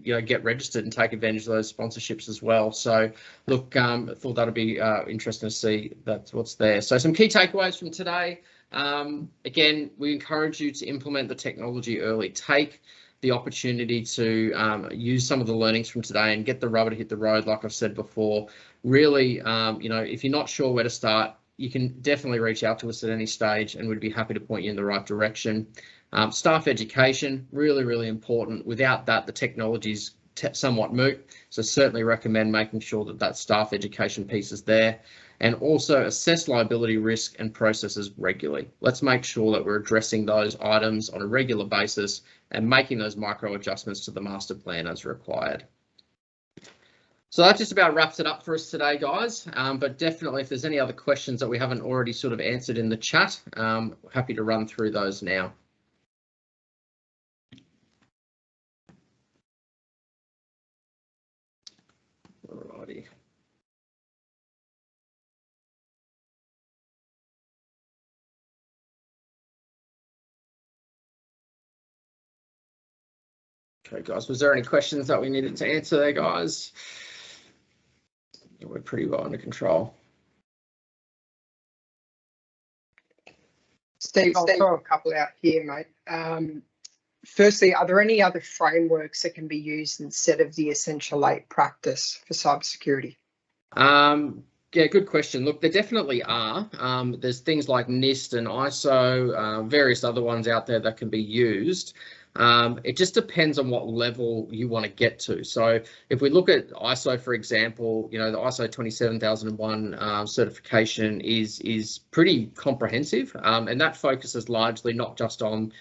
get registered and take advantage of those sponsorships as well. So, look, I thought that'd be interesting to see that's what's there. So, some key takeaways from today. Again, we encourage you to implement the technology early. Take the opportunity to use some of the learnings from today and get the rubber to hit the road, like I've said before. Really, if you're not sure where to start, you can definitely reach out to us at any stage and we'd be happy to point you in the right direction. Staff education, really, really important. Without that, the technology's somewhat moot. So certainly recommend making sure that that staff education piece is there. And also assess liability risk and processes regularly. Let's make sure that we're addressing those items on a regular basis and making those micro adjustments to the master plan as required. So that just about wraps it up for us today, guys. But definitely, if there's any other questions that we haven't already sort of answered in the chat, happy to run through those now. Alrighty. Okay, guys, was there any questions that we needed to answer there, guys? We're pretty well under control. Steve, I'll throw a couple out here, mate. Firstly, are there any other frameworks that can be used instead of the Essential 8 practice for cybersecurity? Yeah, good question. Look, there definitely are. There's things like NIST and ISO, various other ones out there that can be used. It just depends on what level you want to get to. So if we look at ISO, for example, the ISO 27001 certification is pretty comprehensive, and that focuses largely not just on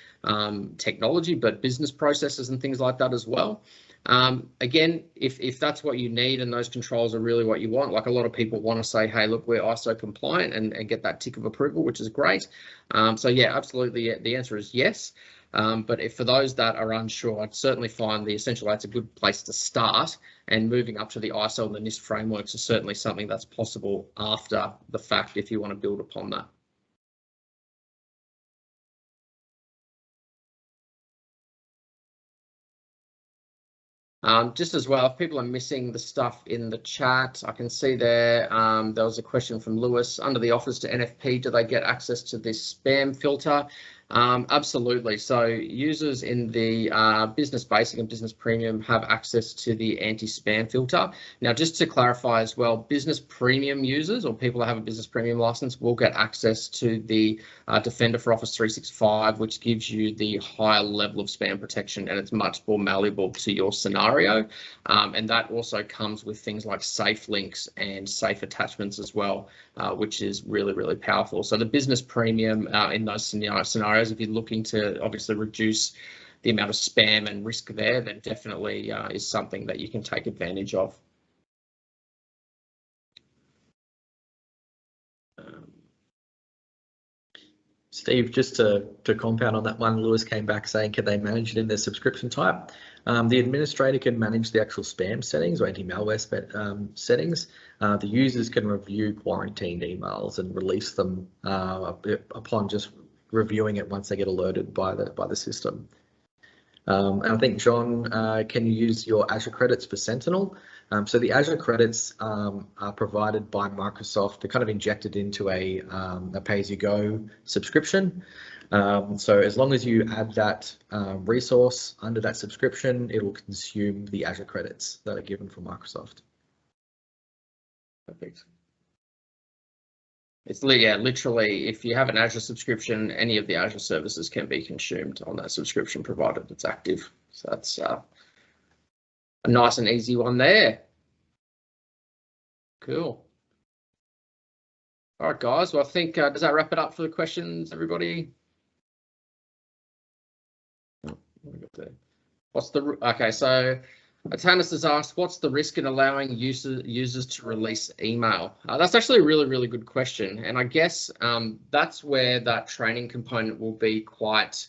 technology, but business processes and things like that as well. Again, if that's what you need and those controls are really what you want, like a lot of people want to say, hey, look, we're ISO compliant and get that tick of approval, which is great. So yeah, absolutely. The answer is yes. But if for those that are unsure, I'd certainly find the Essential 8's a good place to start, and moving up to the ISO and the NIST frameworks is certainly something that's possible after the fact if you want to build upon that. Just as well, if people are missing the stuff in the chat, I can see there was a question from Lewis. Under the offers to NFP, do they get access to this spam filter? Absolutely. So users in the Business Basic and Business Premium have access to the anti-spam filter. Now, just to clarify as well, Business Premium users or people that have a Business Premium license will get access to the Defender for Office 365, which gives you the higher level of spam protection, and it's much more malleable to your scenario. And that also comes with things like safe links and safe attachments as well, which is really, really powerful. So the Business Premium in those scenarios, if you're looking to obviously reduce the amount of spam and risk there, then definitely is something that you can take advantage of. Steve, just to compound on that one, Lewis came back saying, can they manage it in their subscription type? The administrator can manage the actual spam settings or anti-malware settings. The users can review quarantined emails and release them upon just reviewing it once they get alerted by the system. And I think, John, can you use your Azure credits for Sentinel? So the Azure credits are provided by Microsoft. They're kind of injected into a pay-as-you-go subscription. So as long as you add that resource under that subscription, it will consume the Azure credits that are given from Microsoft. Perfect. It's literally, if you have an Azure subscription, any of the Azure services can be consumed on that subscription provided it's active. So that's a nice and easy one there. Cool. All right, guys. Well, I think, does that wrap it up for the questions, everybody? Okay, so Atanas has asked, what's the risk in allowing users to release email? That's actually a really good question. And I guess that's where that training component will be quite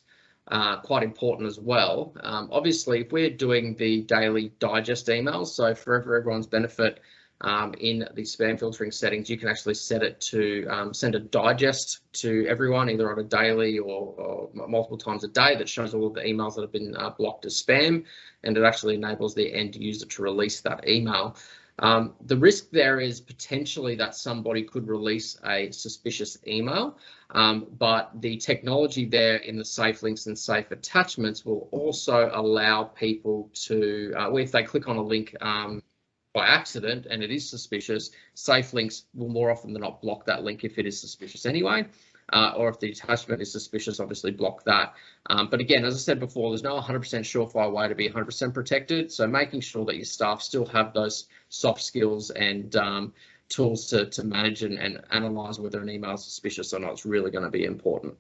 important as well. Obviously, if we're doing the daily digest emails, so for everyone's benefit, in the spam filtering settings, you can actually set it to send a digest to everyone, either on a daily or multiple times a day, that shows all of the emails that have been blocked as spam, and it actually enables the end user to release that email. The risk there is potentially that somebody could release a suspicious email, but the technology there in the safe links and safe attachments will also allow people to, if they click on a link by accident and it is suspicious, safe links will more often than not block that link if it is suspicious anyway, or if the attachment is suspicious, obviously block that. But again, as I said before, there's no 100% surefire way to be 100% protected. So making sure that your staff still have those soft skills and tools to manage and analyze whether an email is suspicious or not is really going to be important.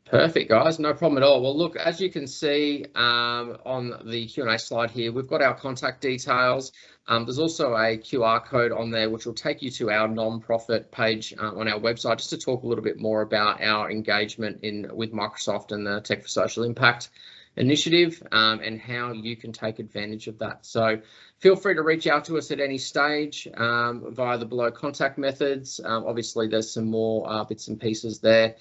Perfect, guys, no problem at all. Well, look, as you can see on the Q&A slide here, we've got our contact details. There's also a QR code on there, which will take you to our non-profit page on our website, just to talk a little bit more about our engagement with Microsoft and the Tech for Social Impact initiative, and how you can take advantage of that. So feel free to reach out to us at any stage via the below contact methods. Obviously, there's some more bits and pieces there.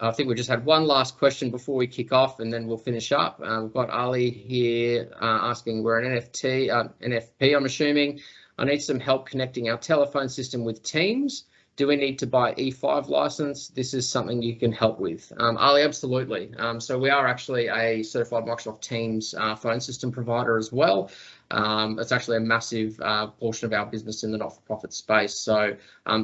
I think we just had one last question before we kick off, and then we'll finish up. We've got Ali here asking, we're an NFP, I'm assuming. I need some help connecting our telephone system with Teams. Do we need to buy E5 license? This is something you can help with. Ali, absolutely. So we are actually a certified Microsoft Teams phone system provider as well. It's actually a massive portion of our business in the not-for-profit space. So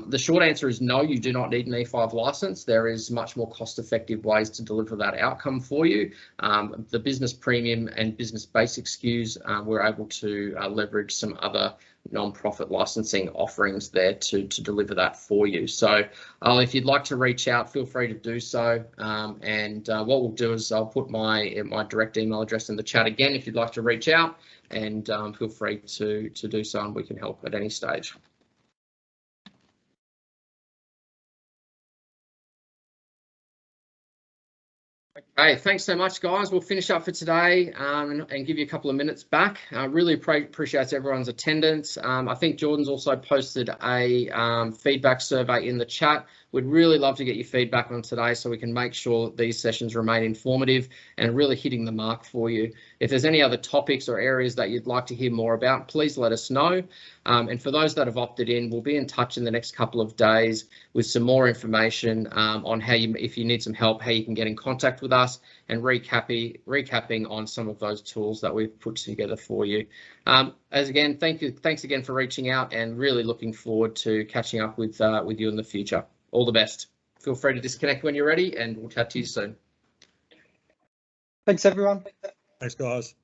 the short answer is no, you do not need an E5 license. There is much more cost-effective ways to deliver that outcome for you. The business premium and business basic SKUs, we're able to leverage some other non-profit licensing offerings there to deliver that for you. So if you'd like to reach out, feel free to do so. And what we'll do is I'll put my direct email address in the chat again if you'd like to reach out, and feel free to do so, and we can help at any stage. Okay, thanks so much, guys. We'll finish up for today and give you a couple of minutes back. I really appreciate everyone's attendance. I think Jordan's also posted a feedback survey in the chat. We'd really love to get your feedback on today so we can make sure that these sessions remain informative and really hitting the mark for you. If there's any other topics or areas that you'd like to hear more about, please let us know. And for those that have opted in, we'll be in touch in the next couple of days with some more information on how if you need some help, how you can get in contact with us, and recapping on some of those tools that we've put together for you. Thanks again for reaching out, and really looking forward to catching up with you in the future. All the best. Feel free to disconnect when you're ready, and we'll chat to you soon. Thanks, everyone. Thanks, guys.